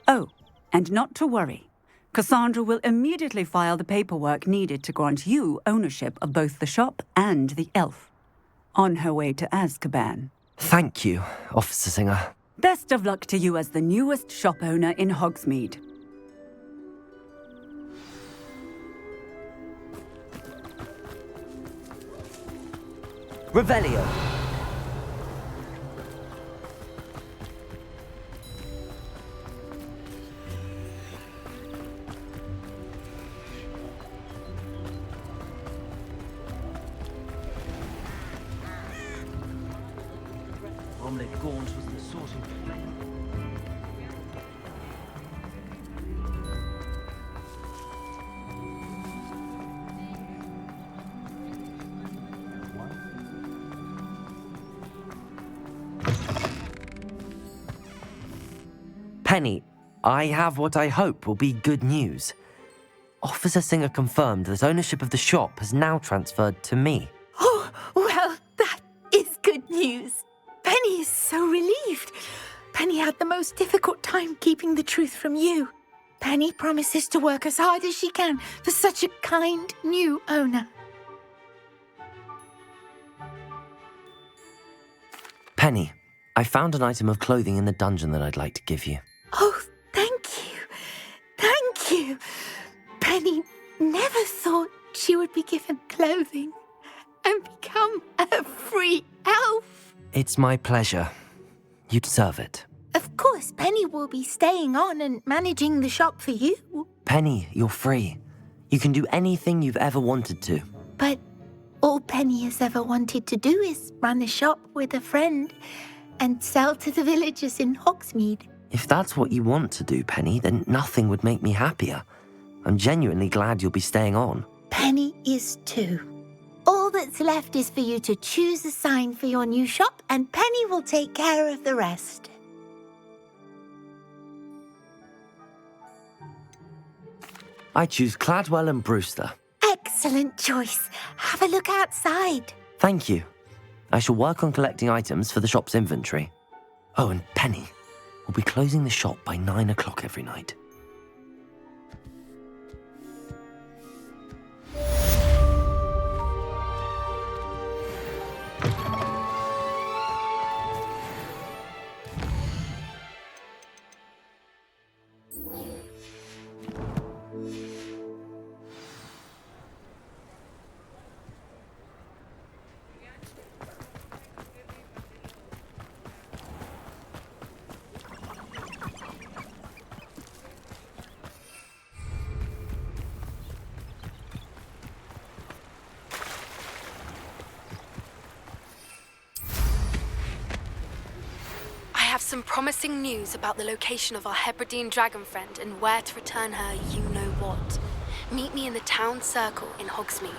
Oh, and not to worry. Cassandra will immediately file the paperwork needed to grant you ownership of both the shop and the elf. On her way to Azkaban. Thank you, Officer Singer. Best of luck to you as the newest shop owner in Hogsmeade. Revelio! Bromley Gaunt was the sort of... Penny, I have what I hope will be good news. Officer Singer confirmed that ownership of the shop has now transferred to me. Oh, well, that is good news. Penny is so relieved. Penny had the most difficult time keeping the truth from you. Penny promises to work as hard as she can for such a kind new owner. Penny, I found an item of clothing in the dungeon that I'd like to give you. Oh, thank you. Thank you. Penny never thought she would be given clothing and become a free elf. It's my pleasure. You deserve it. Of course, Penny will be staying on and managing the shop for you. Penny, you're free. You can do anything you've ever wanted to. But all Penny has ever wanted to do is run a shop with a friend and sell to the villagers in Hogsmeade. If that's what you want to do, Penny, then nothing would make me happier. I'm genuinely glad you'll be staying on. Penny is too. All that's left is for you to choose a sign for your new shop, and Penny will take care of the rest. I choose Cladwell and Brewster. Excellent choice. Have a look outside. Thank you. I shall work on collecting items for the shop's inventory. Oh, and Penny, we'll be closing the shop by 9 o'clock every night. I have some promising news about the location of our Hebridean dragon friend and where to return her you-know-what. Meet me in the town circle in Hogsmeade.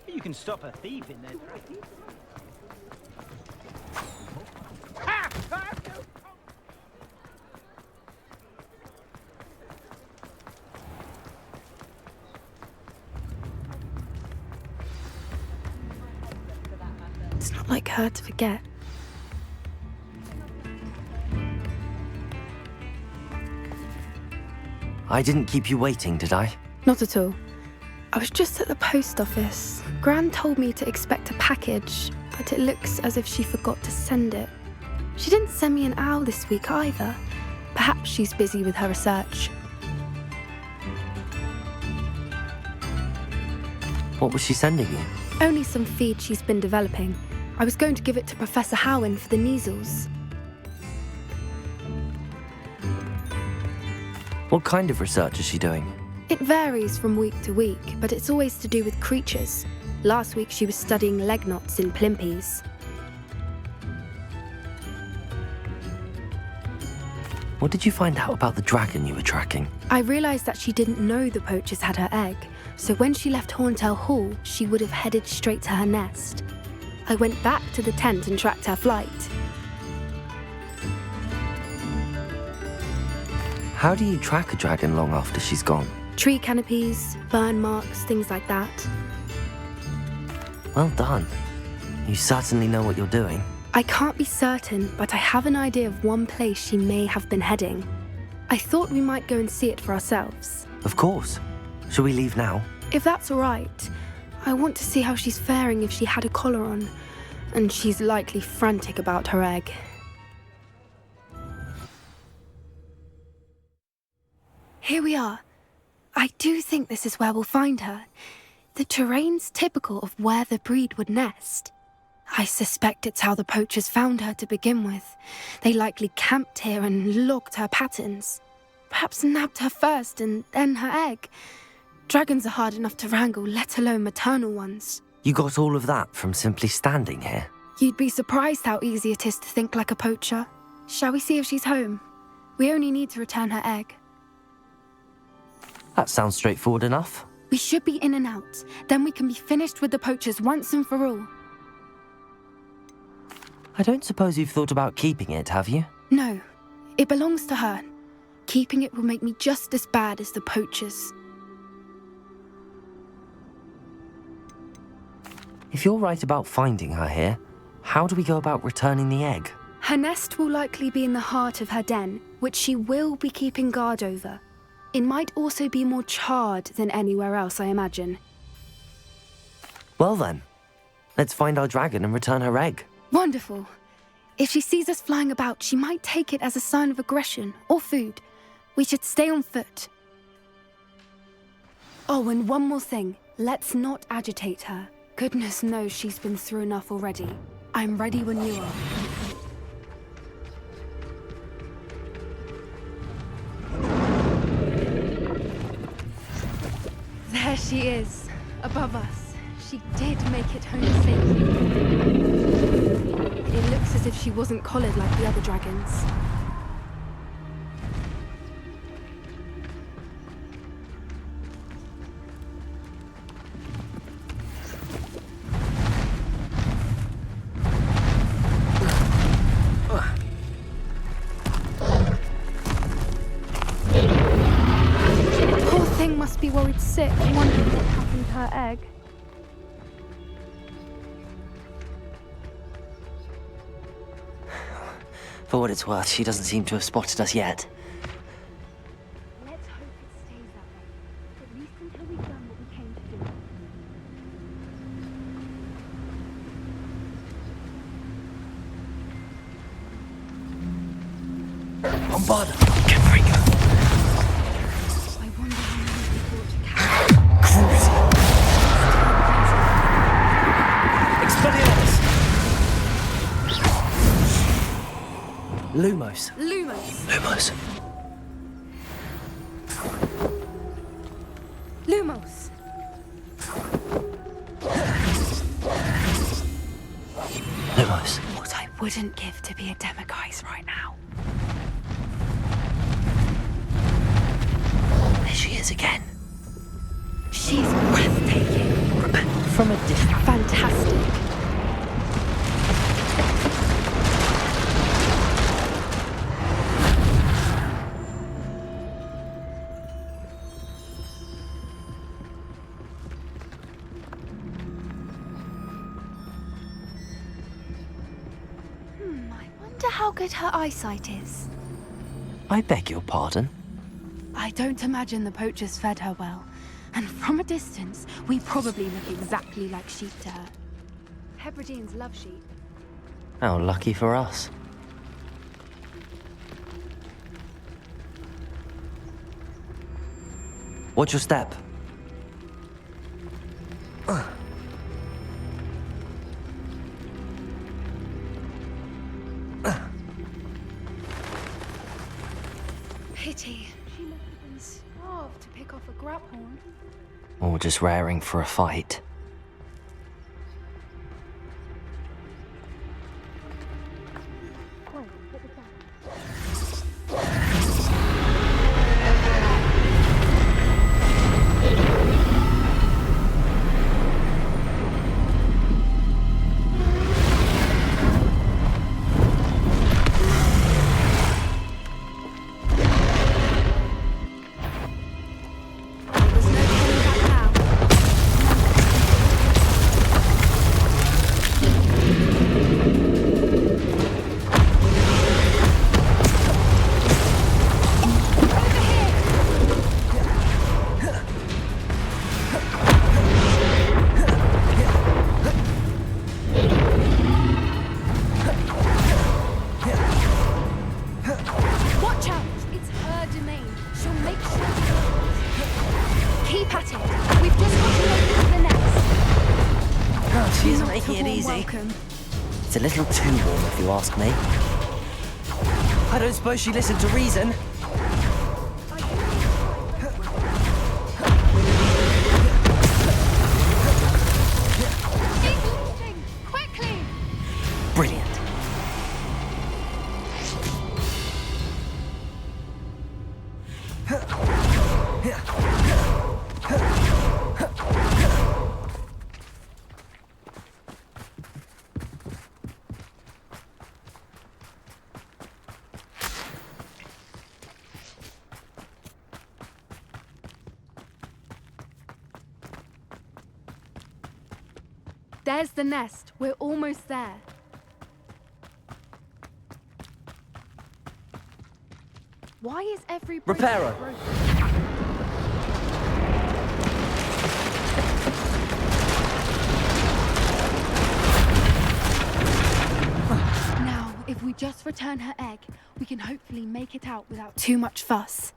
You can stop a thief in there. It's not like her to forget. I didn't keep you waiting, did I? Not at all. I was just at the post office. Gran told me to expect a package, but it looks as if she forgot to send it. She didn't send me an owl this week either. Perhaps she's busy with her research. What was she sending you? Only some feed she's been developing. I was going to give it to Professor Howin for the measles. What kind of research is she doing? It varies from week to week, but it's always to do with creatures. Last week she was studying leg knots in plimpies. What did you find out about the dragon you were tracking? I realised that she didn't know the poachers had her egg. so when she left Horntail Hall, she would have headed straight to her nest. I went back to the tent and tracked her flight. How do you track a dragon long after she's gone? Tree canopies, burn marks, things like that. Well done. You certainly know what you're doing. I can't be certain, but I have an idea of one place she may have been heading. I thought we might go and see it for ourselves. Of course. Shall we leave now? If that's all right, I want to see how she's faring if she had a collar on, and she's likely frantic about her egg. Here we are. I do think this is where we'll find her. The terrain's typical of where the breed would nest. I suspect it's how the poachers found her to begin with. They likely camped here and logged her patterns. Perhaps nabbed her first and then her egg. Dragons are hard enough to wrangle, let alone maternal ones. You got all of that from simply standing here? You'd be surprised how easy it is to think like a poacher. Shall we see if she's home? We only need to return her egg. That sounds straightforward enough. We should be in and out. Then we can be finished with the poachers once and for all. I don't suppose you've thought about keeping it, have you? No, it belongs to her. Keeping it will make me just as bad as the poachers. If you're right about finding her here, how do we go about returning the egg? Her nest will likely be in the heart of her den, which she will be keeping guard over. It might also be more charred than anywhere else, I imagine. Well then, let's find our dragon and return her egg. Wonderful. If she sees us flying about, she might take it as a sign of aggression or food. We should stay on foot. Oh, and one more thing. Let's not agitate her. Goodness knows she's been through enough already. I'm ready when you are. There she is, above us. She did make it home safely. It looks as if she wasn't collared like the other dragons. Poor thing must be worried sick, wondering what happened to her egg. For what it's worth, she doesn't seem to have spotted us yet. Let's hope it stays that way, at least until we've done what we came to do. Bombard! Get free! I wonder how many we brought to catch. Cruising! Expelliarmus! Lumos. Lumos! Lumos. Lumos! Lumos. What I wouldn't give to be a Demiguise right now. There she is again. She's breathtaking. From a distance. Fantastic. I wonder how good her eyesight is. I beg your pardon? I don't imagine the poachers fed her well. And from a distance, we probably look exactly like sheep to her. Hebrideans love sheep. How lucky for us. Watch your step. Pity. She must have been starved to pick off a graphorn. Or just raring for a fight. at it. We've just got to make it to the nest. Oh, she isn't Not making a it warm easy. welcome. It's a little too warm, if you ask me. I don't suppose she listened to reason. She's launching! Quickly! Brilliant. There's the nest. We're almost there. Why is every bridge Reparo. broken? Now, if we just return her egg, we can hopefully make it out without too much fuss.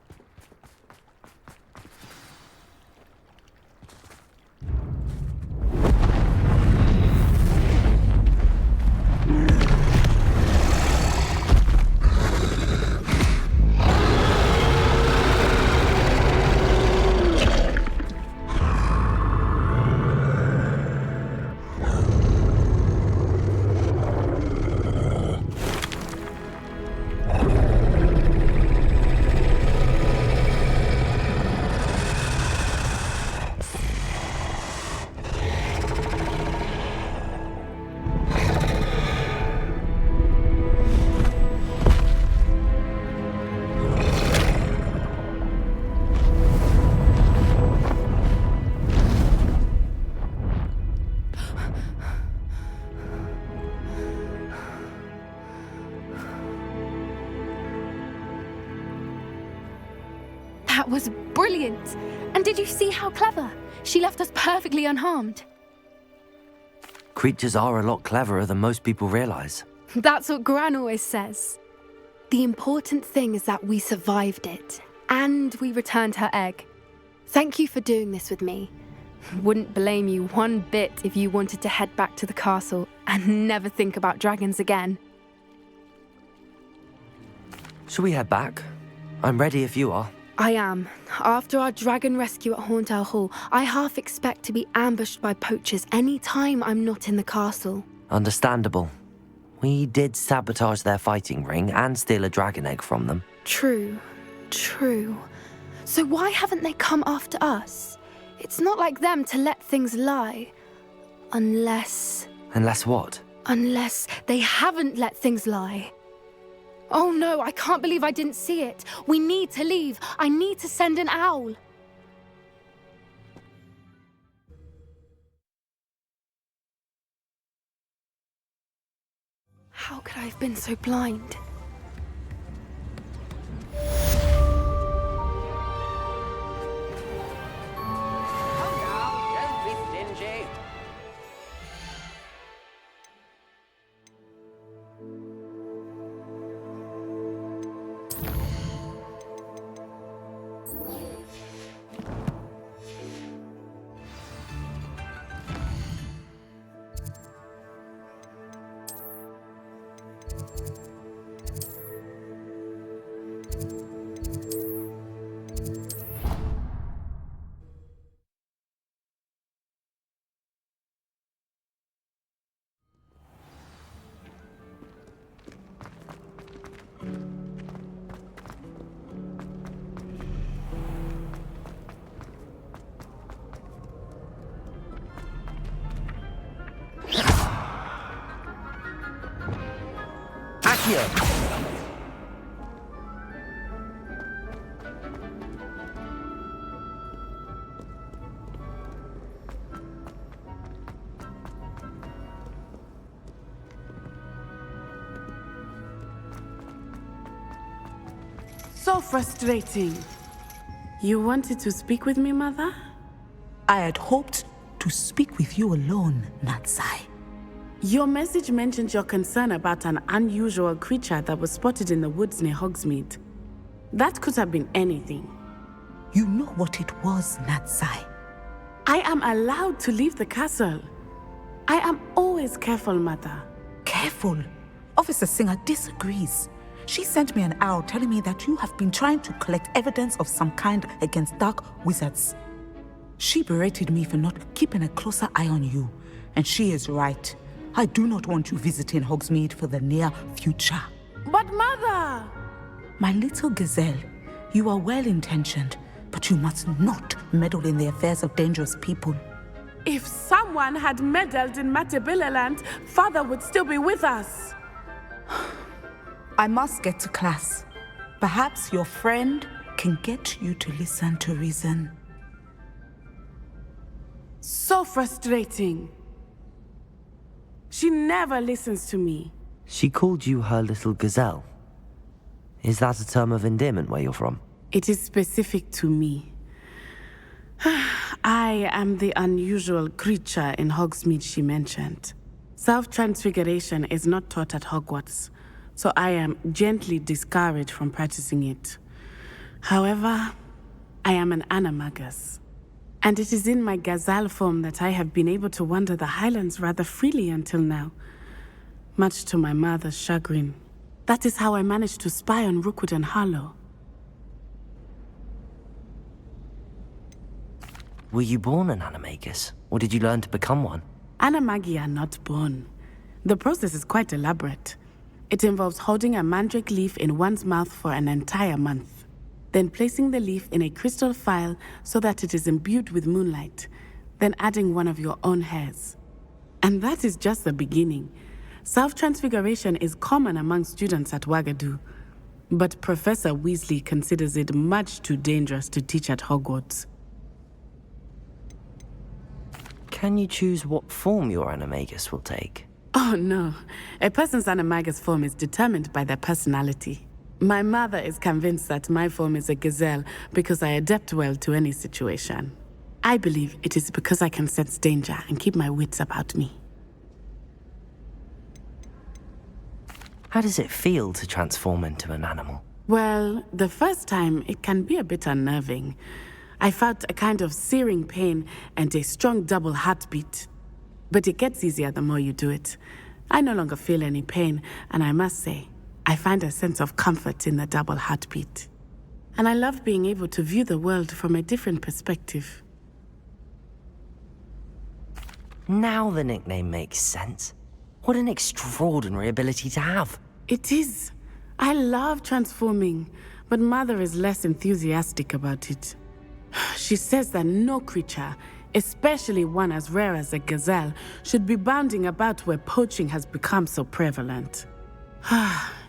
That was brilliant! And did you see how clever? She left us perfectly unharmed. Creatures are a lot cleverer than most people realize. That's what Gran always says. The important thing is that we survived it, and we returned her egg. Thank you for doing this with me. Wouldn't blame you one bit if you wanted to head back to the castle and never think about dragons again. Shall we head back? I'm ready if you are. I am. After our dragon rescue at Hauntel Hall, I half expect to be ambushed by poachers any time I'm not in the castle. Understandable. We did sabotage their fighting ring and steal a dragon egg from them. True. So why haven't they come after us? It's not like them to let things lie. Unless what? Unless they haven't let things lie. Oh no, I can't believe I didn't see it. We need to leave. I need to send an owl. How could I have been so blind? Come now, don't be stingy. Accio! So frustrating. You wanted to speak with me, Mother? I had hoped to speak with you alone, Natsai. Your message mentioned your concern about an unusual creature that was spotted in the woods near Hogsmeade. That could have been anything. You know what it was, Natsai. I am allowed to leave the castle. I am always careful, Mother. Careful. Officer Singer disagrees. She sent me an owl telling me that you have been trying to collect evidence of some kind against dark wizards. She berated me for not keeping a closer eye on you, and she is right. I do not want you visiting Hogsmeade for the near future. But Mother! My little gazelle, you are well-intentioned, but you must not meddle in the affairs of dangerous people. If someone had meddled in Matabeleland, Father would still be with us. I must get to class. Perhaps your friend can get you to listen to reason. So frustrating. She never listens to me. She called you her little gazelle. Is that a term of endearment where you're from? It is specific to me. I am the unusual creature in Hogsmeade she mentioned. Self-transfiguration is not taught at Hogwarts, so I am gently discouraged from practicing it. However, I am an animagus, and it is in my gazelle form that I have been able to wander the Highlands rather freely until now, much to my mother's chagrin. That is how I managed to spy on Rookwood and Harlow. Were you born an animagus, or did you learn to become one? Animagi are not born. The process is quite elaborate. It involves holding a mandrake leaf in one's mouth for an entire month, then placing the leaf in a crystal phial so that it is imbued with moonlight, then adding one of your own hairs. And that is just the beginning. Self-transfiguration is common among students at Wagadu, but Professor Weasley considers it much too dangerous to teach at Hogwarts. Can you choose what form your animagus will take? Oh no, a person's animagus form is determined by their personality. My mother is convinced that my form is a gazelle because I adapt well to any situation. I believe it is because I can sense danger and keep my wits about me. How does it feel to transform into an animal? Well, the first time it can be a bit unnerving. I felt a kind of searing pain and a strong double heartbeat. But it gets easier the more you do it. I no longer feel any pain, and I must say, I find a sense of comfort in the double heartbeat. And I love being able to view the world from a different perspective. Now the nickname makes sense. What an extraordinary ability to have. It is. I love transforming, but Mother is less enthusiastic about it. She says that no creature, especially one as rare as a gazelle, should be bounding about where poaching has become so prevalent.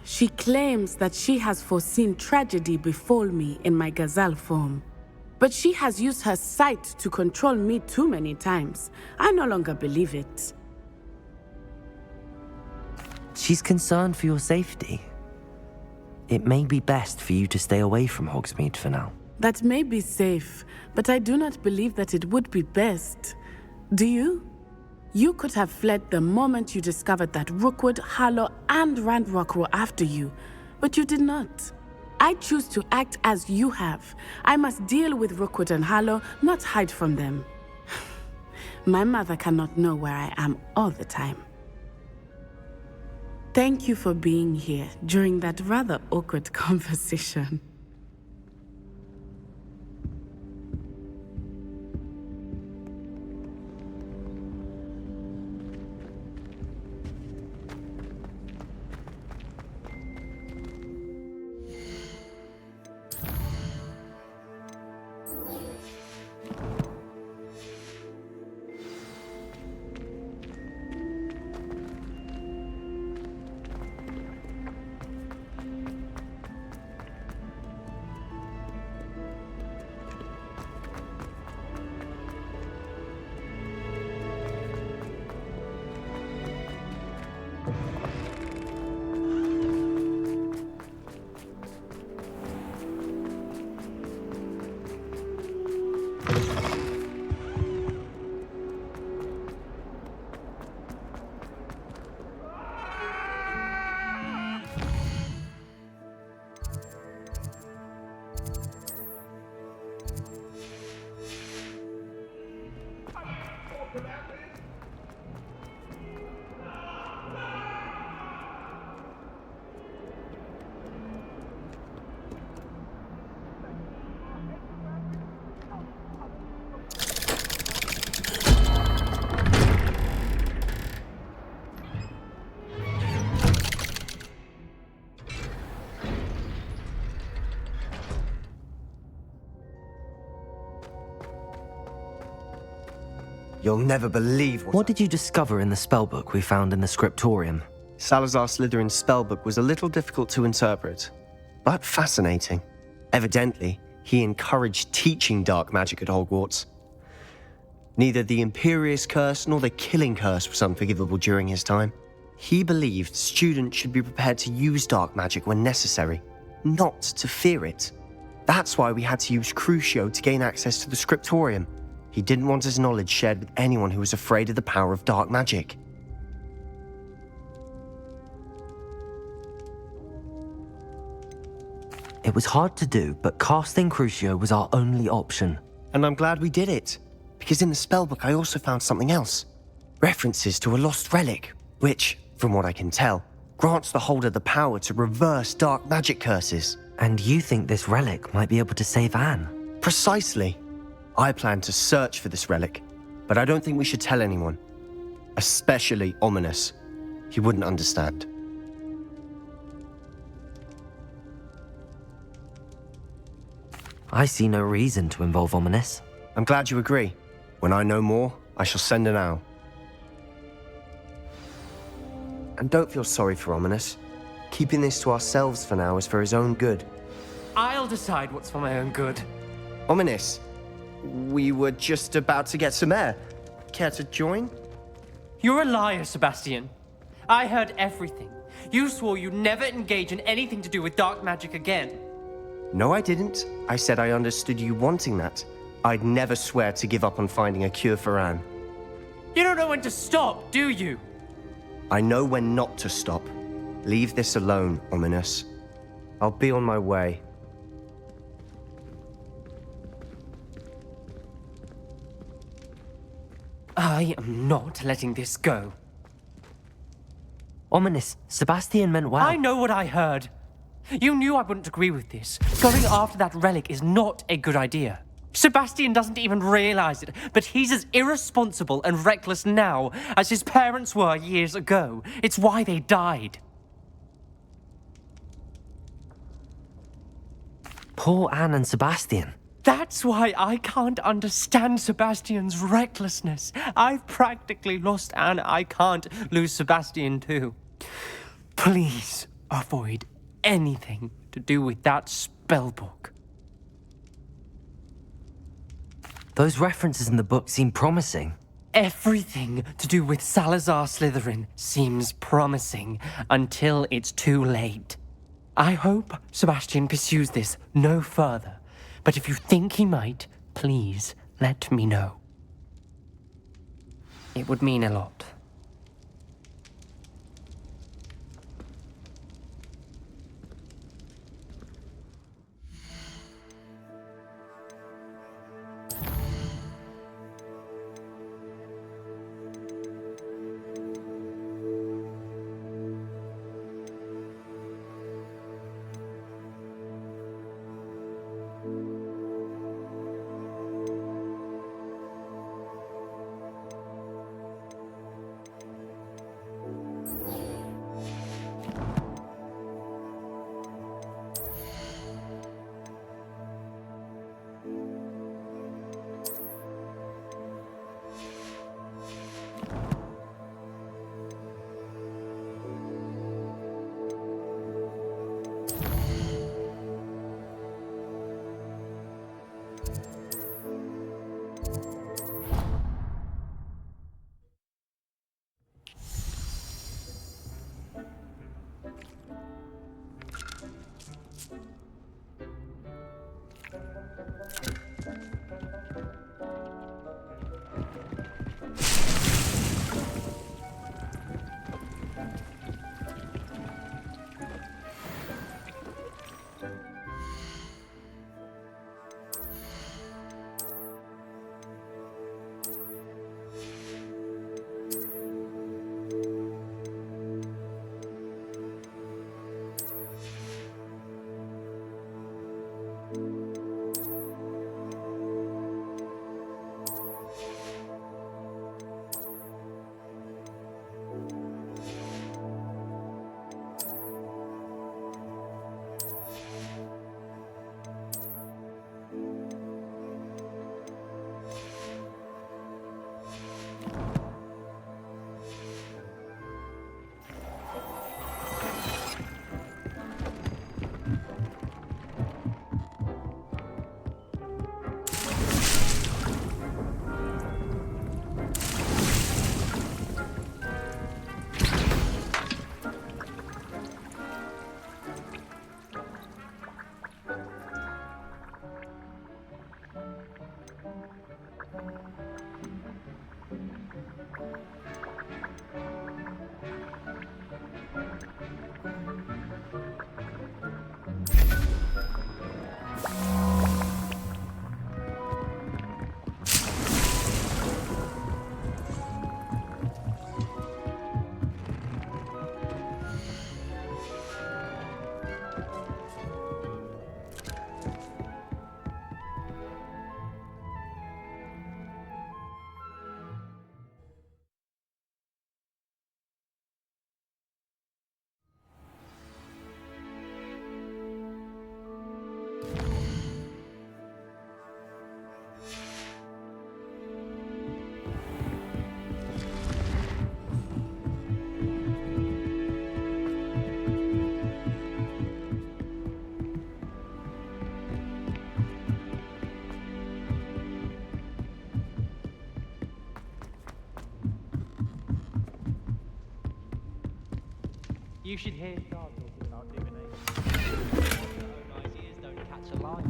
She claims that she has foreseen tragedy befall me in my gazelle form. But she has used her sight to control me too many times. I no longer believe it. She's concerned for your safety. It may be best for you to stay away from Hogsmeade for now. That may be safe, but I do not believe that it would be best. Do you? You could have fled the moment you discovered that Rookwood, Harlow, and Ranrock were after you, but you did not. I choose to act as you have. I must deal with Rookwood and Harlow, not hide from them. My mother cannot know where I am all the time. Thank you for being here during that rather awkward conversation. You'll never believe What did you discover in the spellbook we found in the scriptorium? Salazar Slytherin's spellbook was a little difficult to interpret, but fascinating. Evidently, he encouraged teaching dark magic at Hogwarts. Neither the Imperious Curse nor the Killing Curse was unforgivable during his time. He believed students should be prepared to use dark magic when necessary, not to fear it. That's why we had to use Crucio to gain access to the scriptorium. He didn't want his knowledge shared with anyone who was afraid of the power of dark magic. It was hard to do, but casting Crucio was our only option. And I'm glad we did it, because in the spellbook I also found something else. References to a lost relic, which, from what I can tell, grants the holder the power to reverse dark magic curses. And you think this relic might be able to save Anne? Precisely. I plan to search for this relic, but I don't think we should tell anyone. Especially Ominous. He wouldn't understand. I see no reason to involve Ominous. I'm glad you agree. When I know more, I shall send an owl. And don't feel sorry for Ominous. Keeping this to ourselves for now is for his own good. I'll decide what's for my own good. Ominous, we were just about to get some air. Care to join? You're a liar, Sebastian. I heard everything. You swore you'd never engage in anything to do with dark magic again. No, I didn't. I said I understood you wanting that. I'd never swear to give up on finding a cure for Anne. You don't know when to stop, do you? I know when not to stop. Leave this alone, Ominous. I'll be on my way. I am not letting this go. Ominous, Sebastian meant well. I know what I heard. You knew I wouldn't agree with this. Going after that relic is not a good idea. Sebastian doesn't even realize it, but he's as irresponsible and reckless now as his parents were years ago. It's why they died. Poor Anne and Sebastian. That's why I can't understand Sebastian's recklessness. I've practically lost Anne. I can't lose Sebastian too. Please avoid anything to do with that spellbook. Those references in the book seem promising. Everything to do with Salazar Slytherin seems promising until it's too late. I hope Sebastian pursues this no further, but if you think he might, please let me know. It would mean a lot. You should hear Star talking about divination. Your own ideas don't catch a line.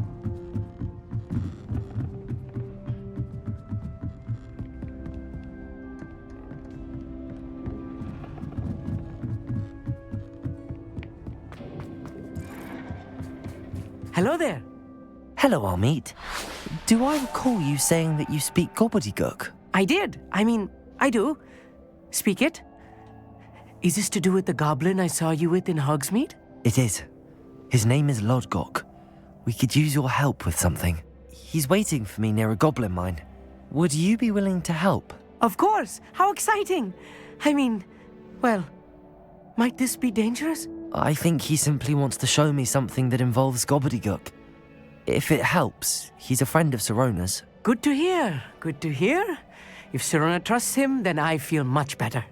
Hello there. Hello, Armeet. Do I recall you saying that you speak gobbledygook? I did. I do. Speak it. Is this to do with the goblin I saw you with in Hogsmeade? It is. His name is Lodgok. We could use your help with something. He's waiting for me near a goblin mine. Would you be willing to help? Of course. How exciting. Well, might this be dangerous? I think he simply wants to show me something that involves gobbledygook. If it helps, he's a friend of Sirona's. Good to hear. Good to hear. If Sirona trusts him, then I feel much better.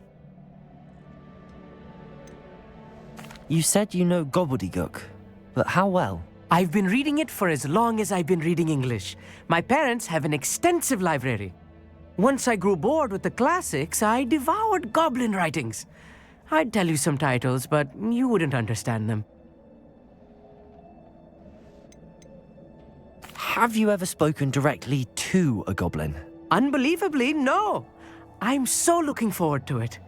You said you know gobbledygook, but how well? I've been reading it for as long as I've been reading English. My parents have an extensive library. Once I grew bored with the classics, I devoured goblin writings. I'd tell you some titles, but you wouldn't understand them. Have you ever spoken directly to a goblin? Unbelievably, no. I'm so looking forward to it.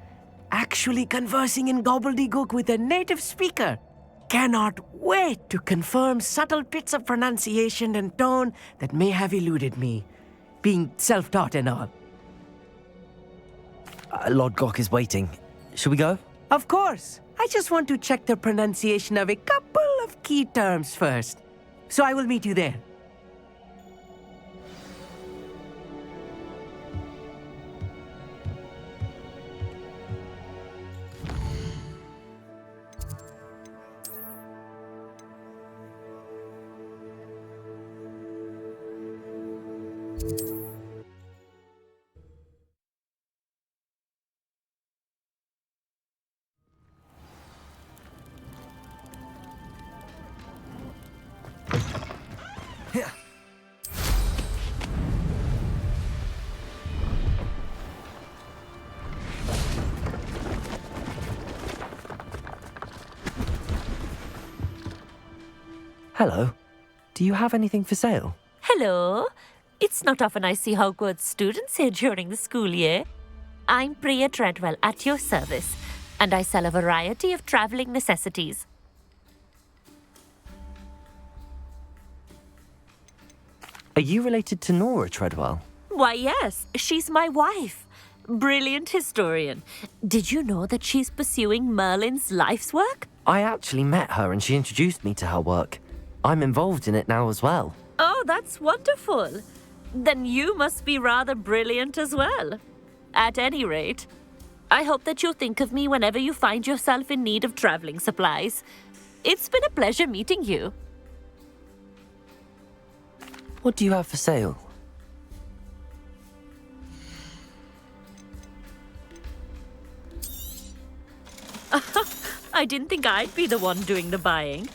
Actually conversing in gobbledygook with a native speaker. Cannot wait to confirm subtle bits of pronunciation and tone that may have eluded me, being self-taught and all. Lodgok is waiting. Shall we go? Of course. I just want to check the pronunciation of a couple of key terms first. So I will meet you there. Hello. Do you have anything for sale? Hello. It's not often I see Hogwarts students here during the school year. I'm Priya Treadwell at your service, and I sell a variety of traveling necessities. Are you related to Nora Treadwell? Why, yes. She's my wife. Brilliant historian. Did you know that she's pursuing Merlin's life's work? I actually met her and she introduced me to her work. I'm involved in it now as well. Oh, that's wonderful. Then you must be rather brilliant as well. At any rate, I hope that you'll think of me whenever you find yourself in need of traveling supplies. It's been a pleasure meeting you. What do you have for sale? I didn't think I'd be the one doing the buying.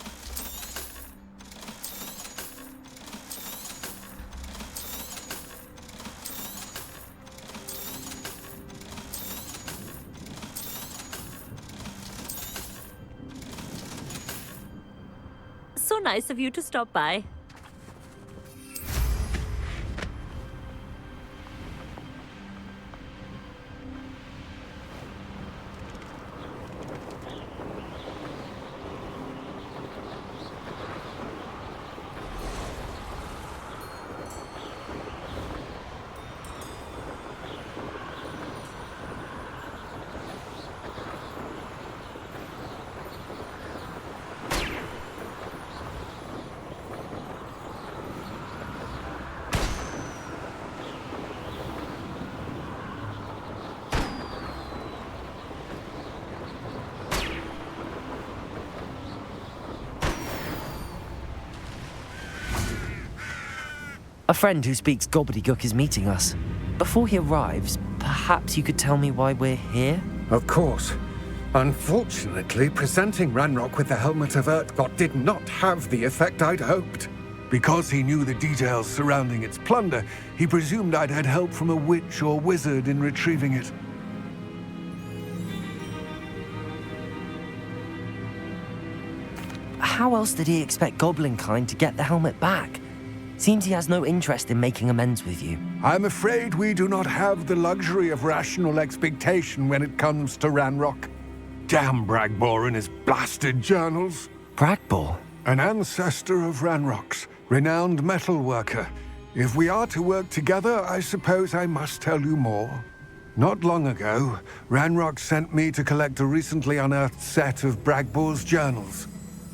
So nice of you to stop by. A friend who speaks gobbledygook is meeting us. Before he arrives, perhaps you could tell me why we're here? Of course. Unfortunately, presenting Ranrock with the Helmet of Urtkot did not have the effect I'd hoped. Because he knew the details surrounding its plunder, he presumed I'd had help from a witch or wizard in retrieving it. how else did he expect Goblinkind to get the helmet back? Seems he has no interest in making amends with you. I'm afraid we do not have the luxury of rational expectation when it comes to Ranrock. Damn Bragbor and his blasted journals. Bragbor? An ancestor of Ranrock's, renowned metal worker. If we are to work together, I suppose I must tell you more. Not long ago, Ranrock sent me to collect a recently unearthed set of Bragbor's journals.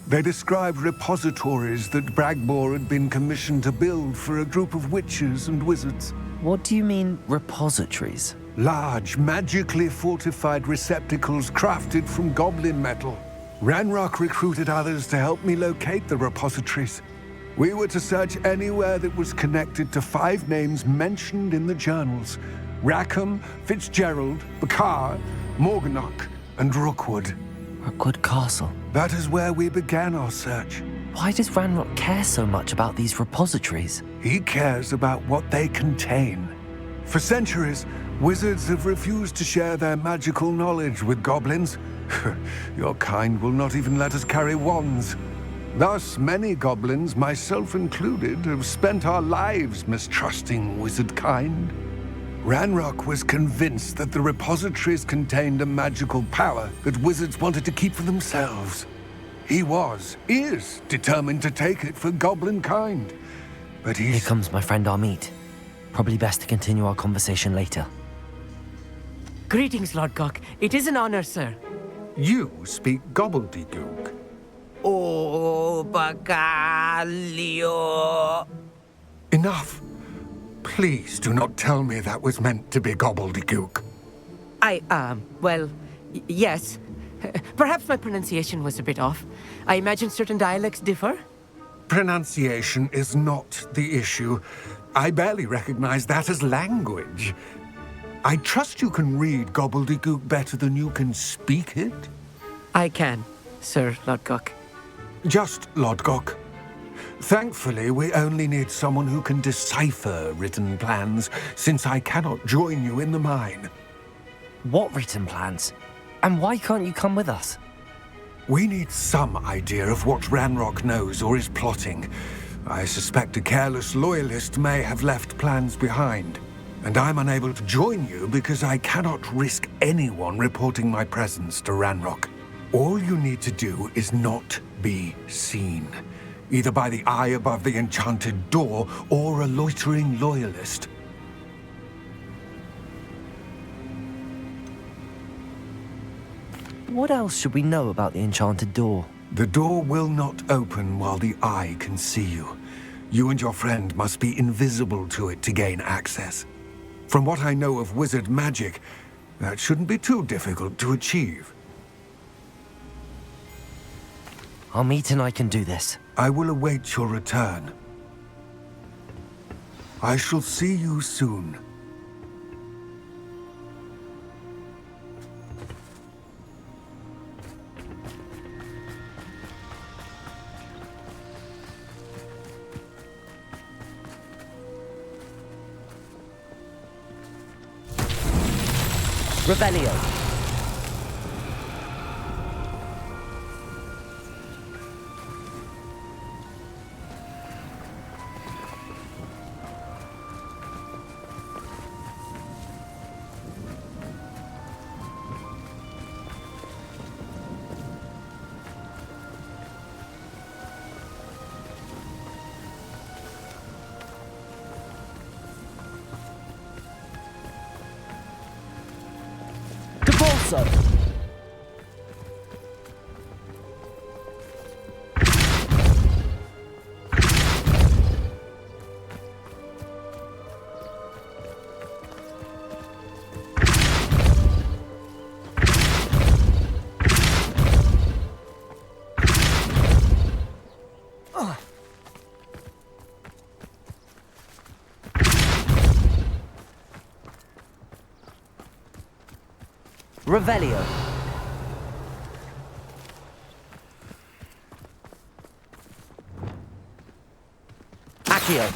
They described repositories that Bragbor had been commissioned to build for a group of witches and wizards. What do you mean, repositories? Large, magically fortified receptacles crafted from goblin metal. Ranrock recruited others to help me locate the repositories. We were to search anywhere that was connected to 5 names mentioned in the journals: Rackham, Fitzgerald, Bakar, Morganach, and Rookwood. Rookwood Castle? That is where we began our search. Why does Ranrock care so much about these repositories? He cares about what they contain. For centuries, wizards have refused to share their magical knowledge with goblins. Your kind will not even let us carry wands. Thus, many goblins, myself included, have spent our lives mistrusting wizard kind. Ranrock was convinced that the repositories contained a magical power that wizards wanted to keep for themselves. He is determined to take it for goblin kind. But Here comes my friend Amit. Probably best to continue our conversation later. Greetings, Lord Gok. It is an honor, sir. You speak gobbledygook. Oh, Bagalio. Enough. Please do not tell me that was meant to be gobbledygook. Yes. Perhaps my pronunciation was a bit off. I imagine certain dialects differ. Pronunciation is not the issue. I barely recognize that as language. I trust you can read gobbledygook better than you can speak it? I can, Sir Lodgok. Just Lodgok. Thankfully, we only need someone who can decipher written plans, since I cannot join you in the mine. What written plans? And why can't you come with us? We need some idea of what Ranrock knows or is plotting. I suspect a careless loyalist may have left plans behind. And I'm unable to join you because I cannot risk anyone reporting my presence to Ranrock. All you need to do is not be seen, either by the eye above the enchanted door or a loitering loyalist. What else should we know about the enchanted door? The door will not open while the eye can see you. You and your friend must be invisible to it to gain access. From what I know of wizard magic, that shouldn't be too difficult to achieve. Amit and I can do this. I will await your return. I shall see you soon. Revelio. Bolso. Revelio. Accio.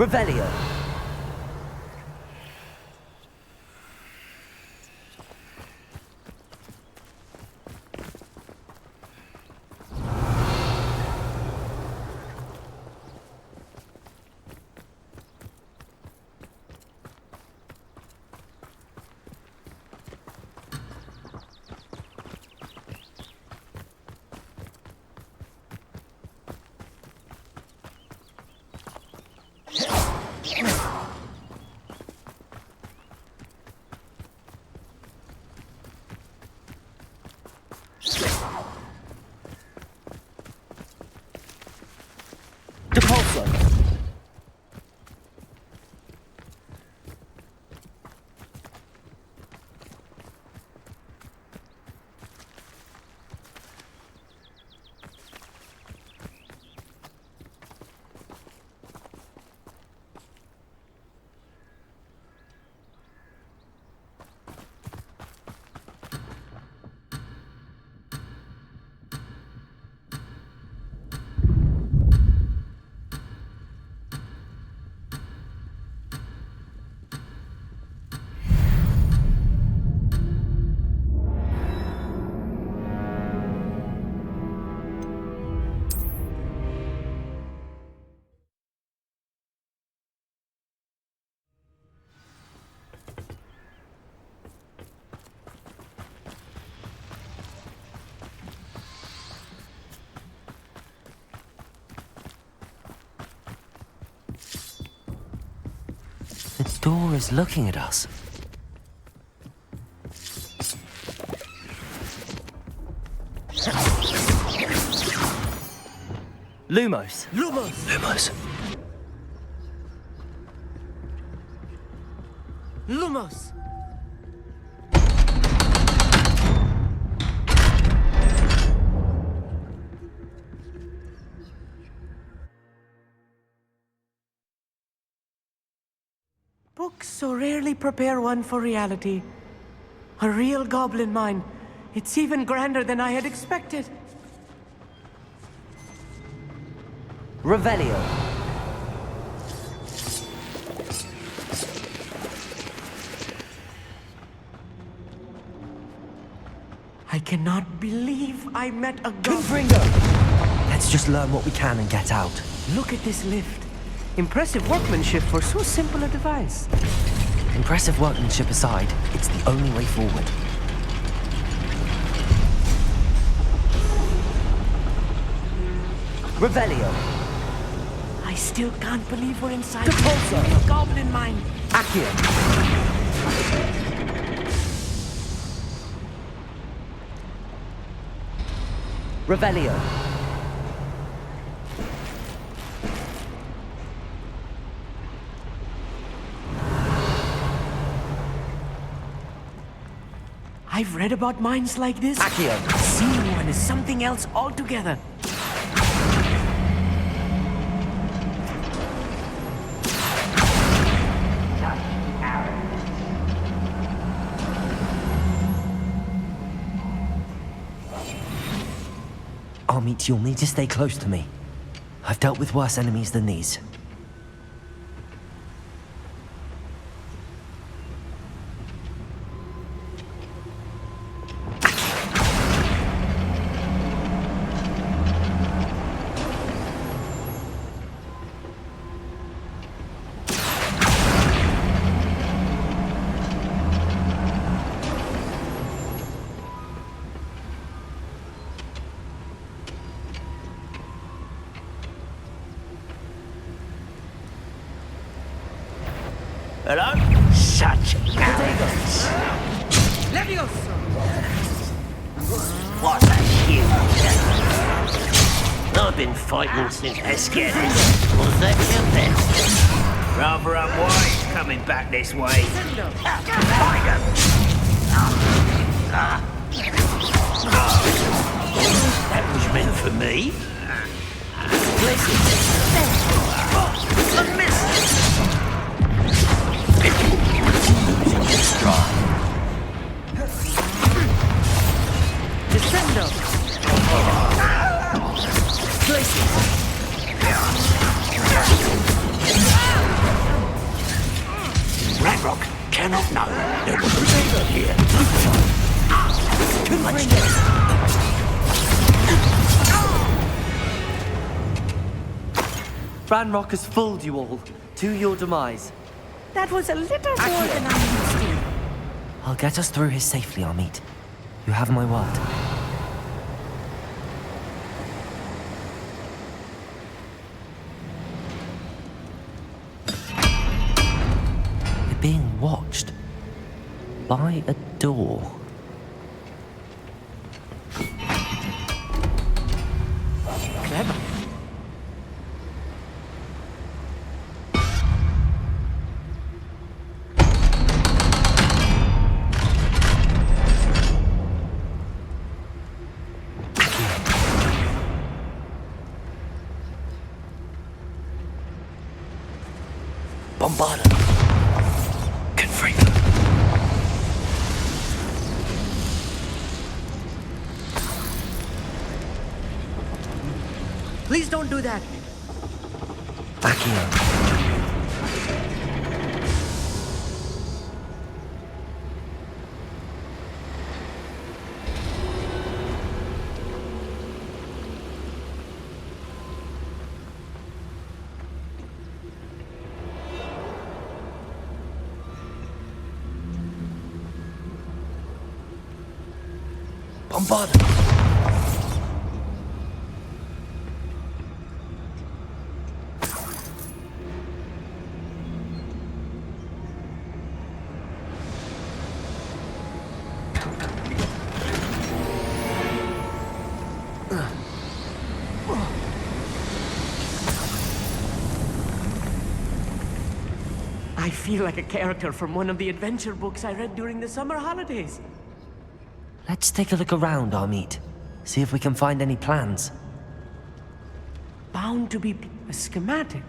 Revelio. The door is looking at us. Lumos. Lumos! Lumos. Lumos! Books so rarely prepare one for reality. A real goblin mine. It's even grander than I had expected. Revelio. I cannot believe I met a goblin. Confringo! Let's just learn what we can and get out. Look at this lift. Impressive workmanship for so simple a device. Impressive workmanship aside, it's the only way forward. Revelio. I still can't believe we're inside Depulso. a goblin mine. Accio. Revelio. I've read about mines like this. Accio. Seeing one is something else altogether. Armit, you'll need to stay close to me. I've dealt with worse enemies than these. Hello? Such arrogance. Levioso! What a huge. I've been fighting since Esquedes. Was that your best? Rather unwise coming back this way. Find him! That was meant for me. A miss! Losing your stride. Descendo! Places! cannot know. There was a traitor here. Ranrock has fooled you all. To your demise. That was a little more than I'm used to. I'll get us through here safely, Amit. You have my word. We're being watched. By a door. Clever. Bombarda. Confringo. Please don't do that. Accio. Bombarda. I feel like a character from one of the adventure books I read during the summer holidays. Let's take a look around, Amit. See if we can find any plans. Bound to be a schematic.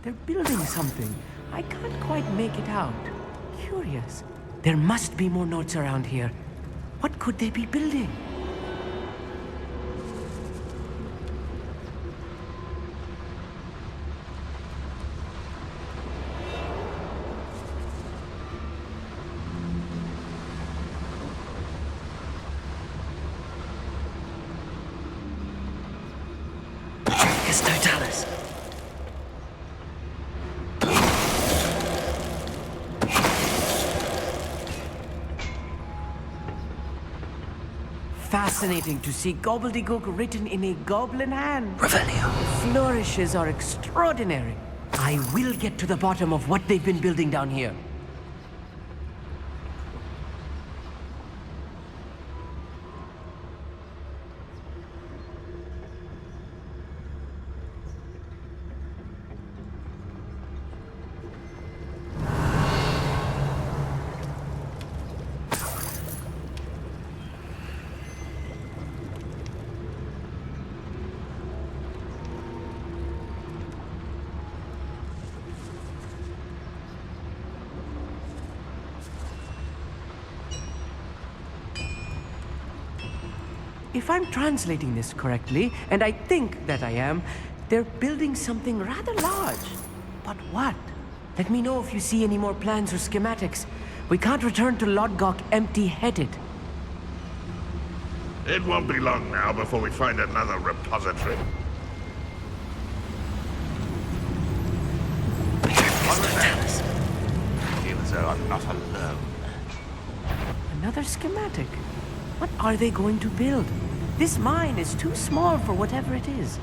They're building something. I can't quite make it out. Curious. There must be more notes around here. What could they be building? Totalis. Fascinating to see gobbledygook written in a goblin hand. Revelio. Flourishes are extraordinary. I will get to the bottom of what they've been building down here. If I'm translating this correctly, and I think that I am, they're building something rather large. But what? Let me know if you see any more plans or schematics. We can't return to Lodgok empty-headed. It won't be long now before we find another repository. What was that? I feel as though I'm not alone. Another schematic? What are they going to build? This mine is too small for whatever it is.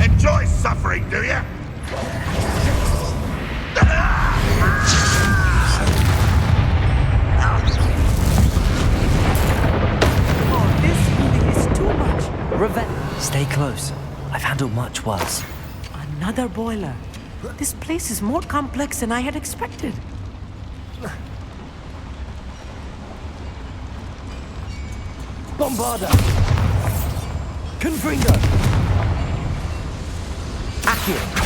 Enjoy suffering, do you? Oh, this really is too much. Stay close. I've handled much worse. Another boiler. This place is more complex than I had expected. Bombarda! Confringo! Accio!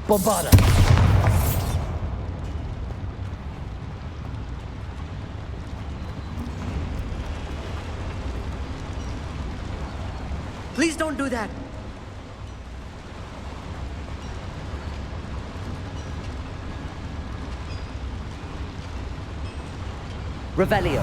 Bombarda! Please don't do that. Revelio.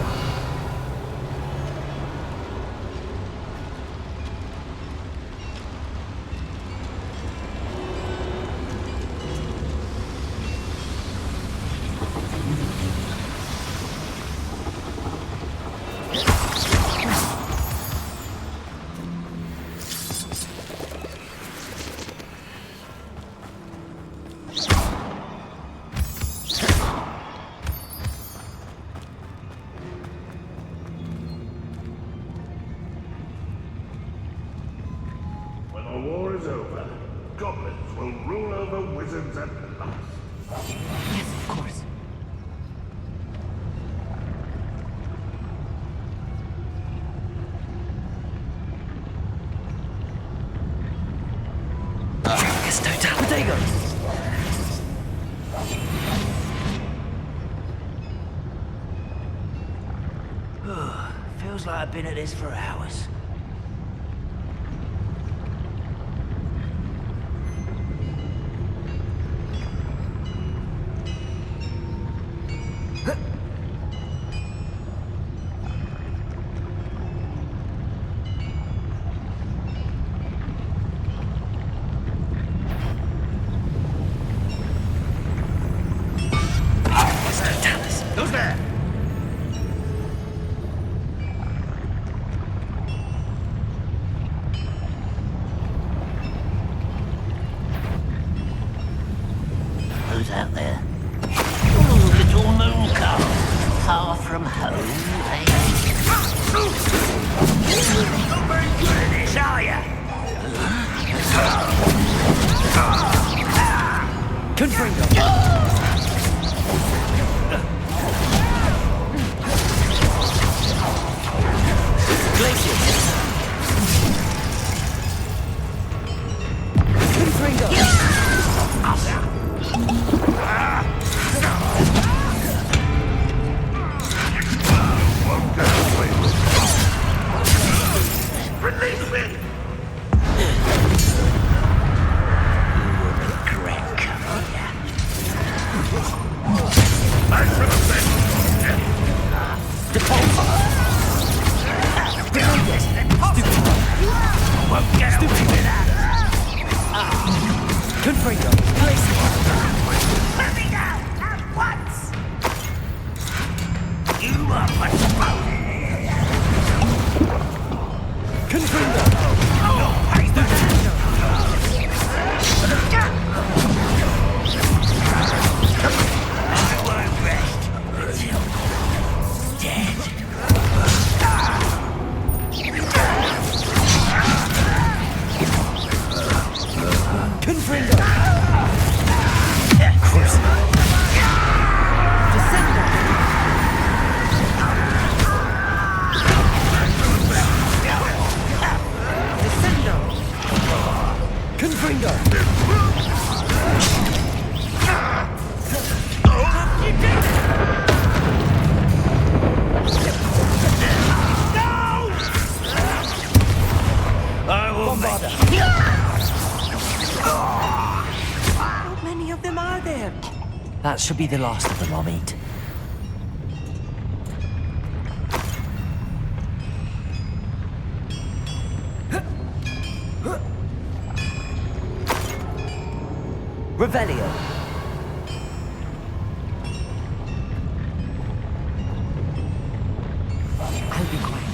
When the war is over, goblins will rule over wizards at last. Yes, of course. Feels like I've been at this for hours. Who's there? Who's out there? Oh, little moon calf. Far from home, eh? Not very good at this, are ya? Confringo! Release me! Back to the Won't get away with that! Confringo! Let me down at once! You are patrolling! Confringo! No, pays the I won't rest until dead. Confringo! Descendo! Descendo! Confringo! I will make them. That should be the last of them, Amit. Revelio. I'll be quiet.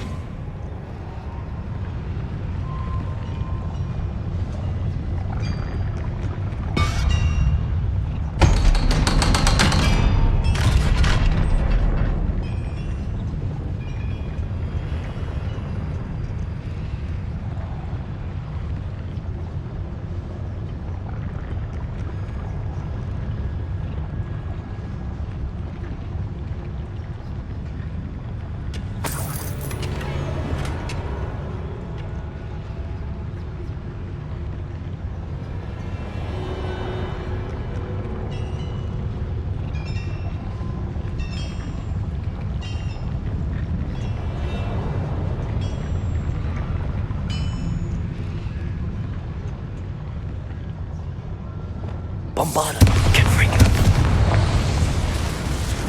Bombarda. Confringo.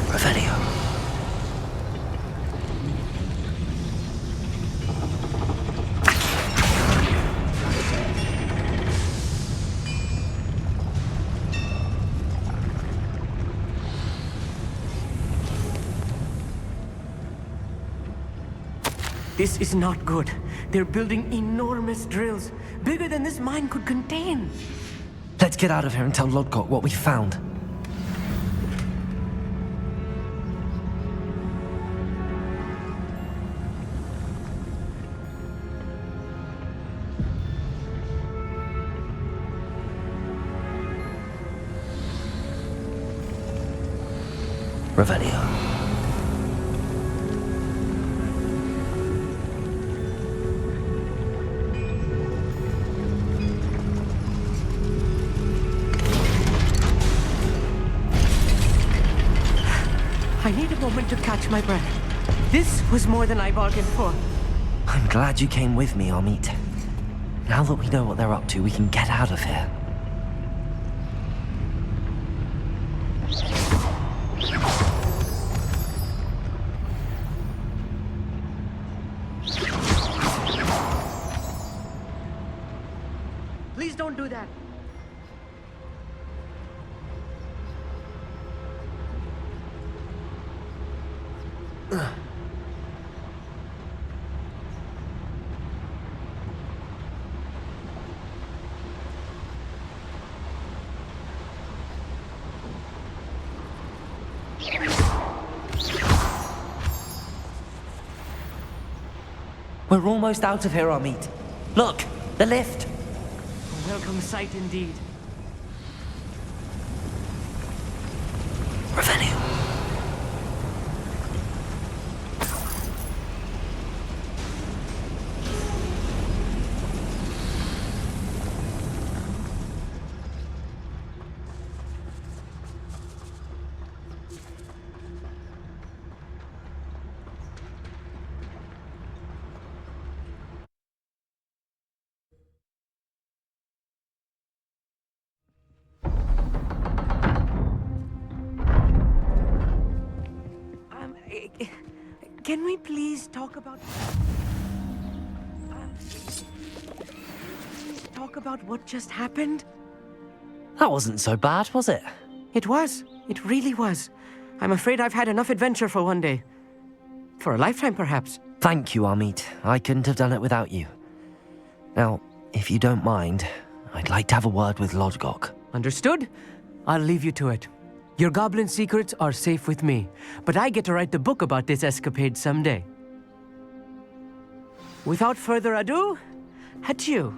Revelio. This is not good. They're building enormous drills, bigger than this mine could contain. Let's get out of here and tell Lodgok what we found. Revelio. I need a moment to catch my breath. This was more than I bargained for. I'm glad you came with me, Amit. Now that we know what they're up to, we can get out of here. Please don't do that. We're almost out of here, Amit. Look, the lift. A welcome sight indeed. Revelio. Can we please talk about... talk about what just happened? That wasn't so bad, was it? It was. It really was. I'm afraid I've had enough adventure for one day. For a lifetime, perhaps. Thank you, Amit. I couldn't have done it without you. Now, if you don't mind, I'd like to have a word with Lodgok. Understood? I'll leave you to it. Your goblin secrets are safe with me, but I get to write the book about this escapade someday. Without further ado, adieu.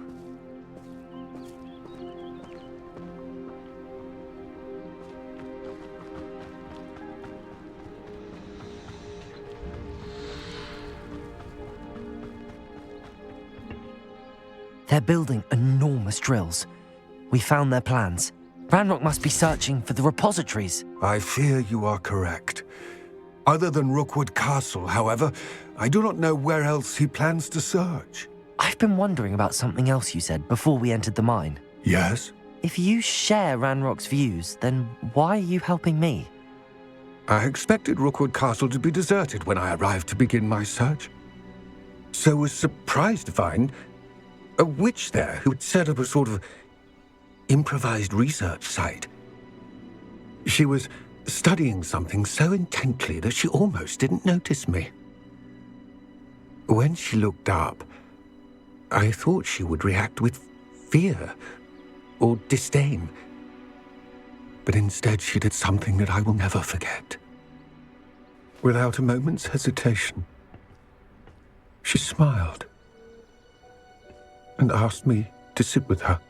They're building enormous drills. We found their plans. Ranrock must be searching for the repositories. I fear you are correct. Other than Rookwood Castle, however, I do not know where else he plans to search. I've been wondering about something else you said before we entered the mine. Yes? If you share Ranrock's views, then why are you helping me? I expected Rookwood Castle to be deserted when I arrived to begin my search. So was surprised to find a witch there who had set up a sort of improvised research site. She was studying something so intently that she almost didn't notice me. When she looked up, I thought she would react with fear or disdain. But instead she did something that I will never forget. Without a moment's hesitation, she smiled and asked me to sit with her.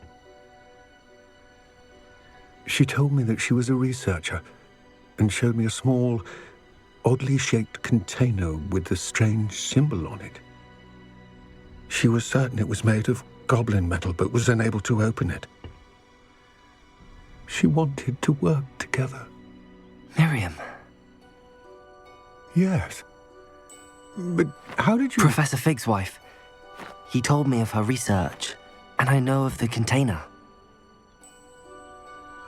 She told me that she was a researcher and showed me a small, oddly shaped container with a strange symbol on it. She was certain it was made of goblin metal, but was unable to open it. She wanted to work together. Miriam. Yes. But how did you... Professor Fig's wife. He told me of her research, and I know of the container.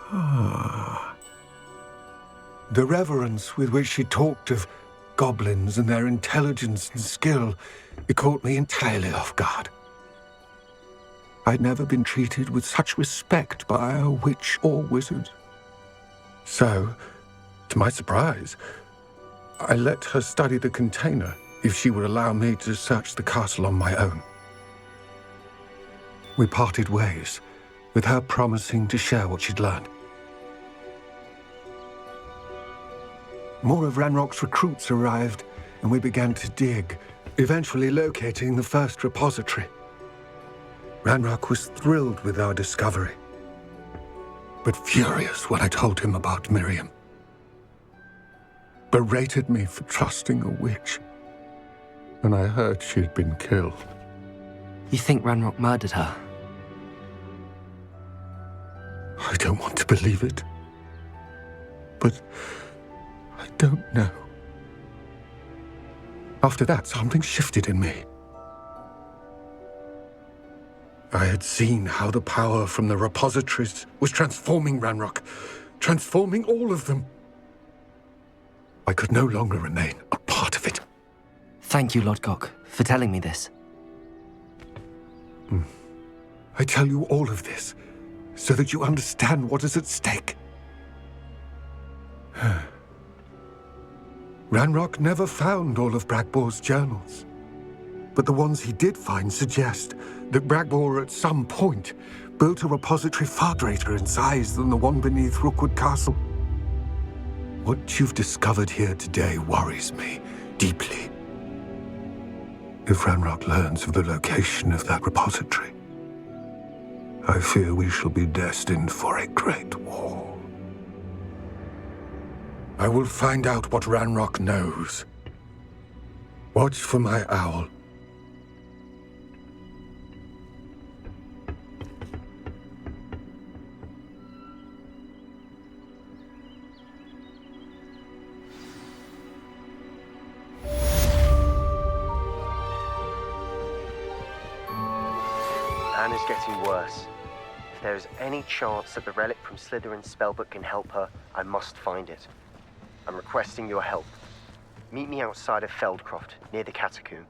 Ah. The reverence with which she talked of goblins and their intelligence and skill, it caught me entirely off guard. I'd never been treated with such respect by a witch or wizard. So, to my surprise, I let her study the container if she would allow me to search the castle on my own. We parted ways, with her promising to share what she'd learned. More of Ranrock's recruits arrived, and we began to dig, eventually locating the first repository. Ranrock was thrilled with our discovery, but furious when I told him about Miriam. Berated me for trusting a witch, and I heard she'd been killed. You think Ranrock murdered her? I don't want to believe it, but I don't know. After that, something shifted in me. I had seen how the power from the repositories was transforming Ranrock, transforming all of them. I could no longer remain a part of it. Thank you, Lodgok, for telling me this. I tell you all of this so that you understand what is at stake. Ranrock never found all of Bragbor's journals, but the ones he did find suggest that Bragbor at some point built a repository far greater in size than the one beneath Rookwood Castle. What you've discovered here today worries me deeply. If Ranrock learns of the location of that repository, I fear we shall be destined for a great war. I will find out what Ranrock knows. Watch for my owl. Anna's getting worse. If there is any chance that the relic from Slytherin's spellbook can help her, I must find it. I'm requesting your help. Meet me outside of Feldcroft, near the Catacomb.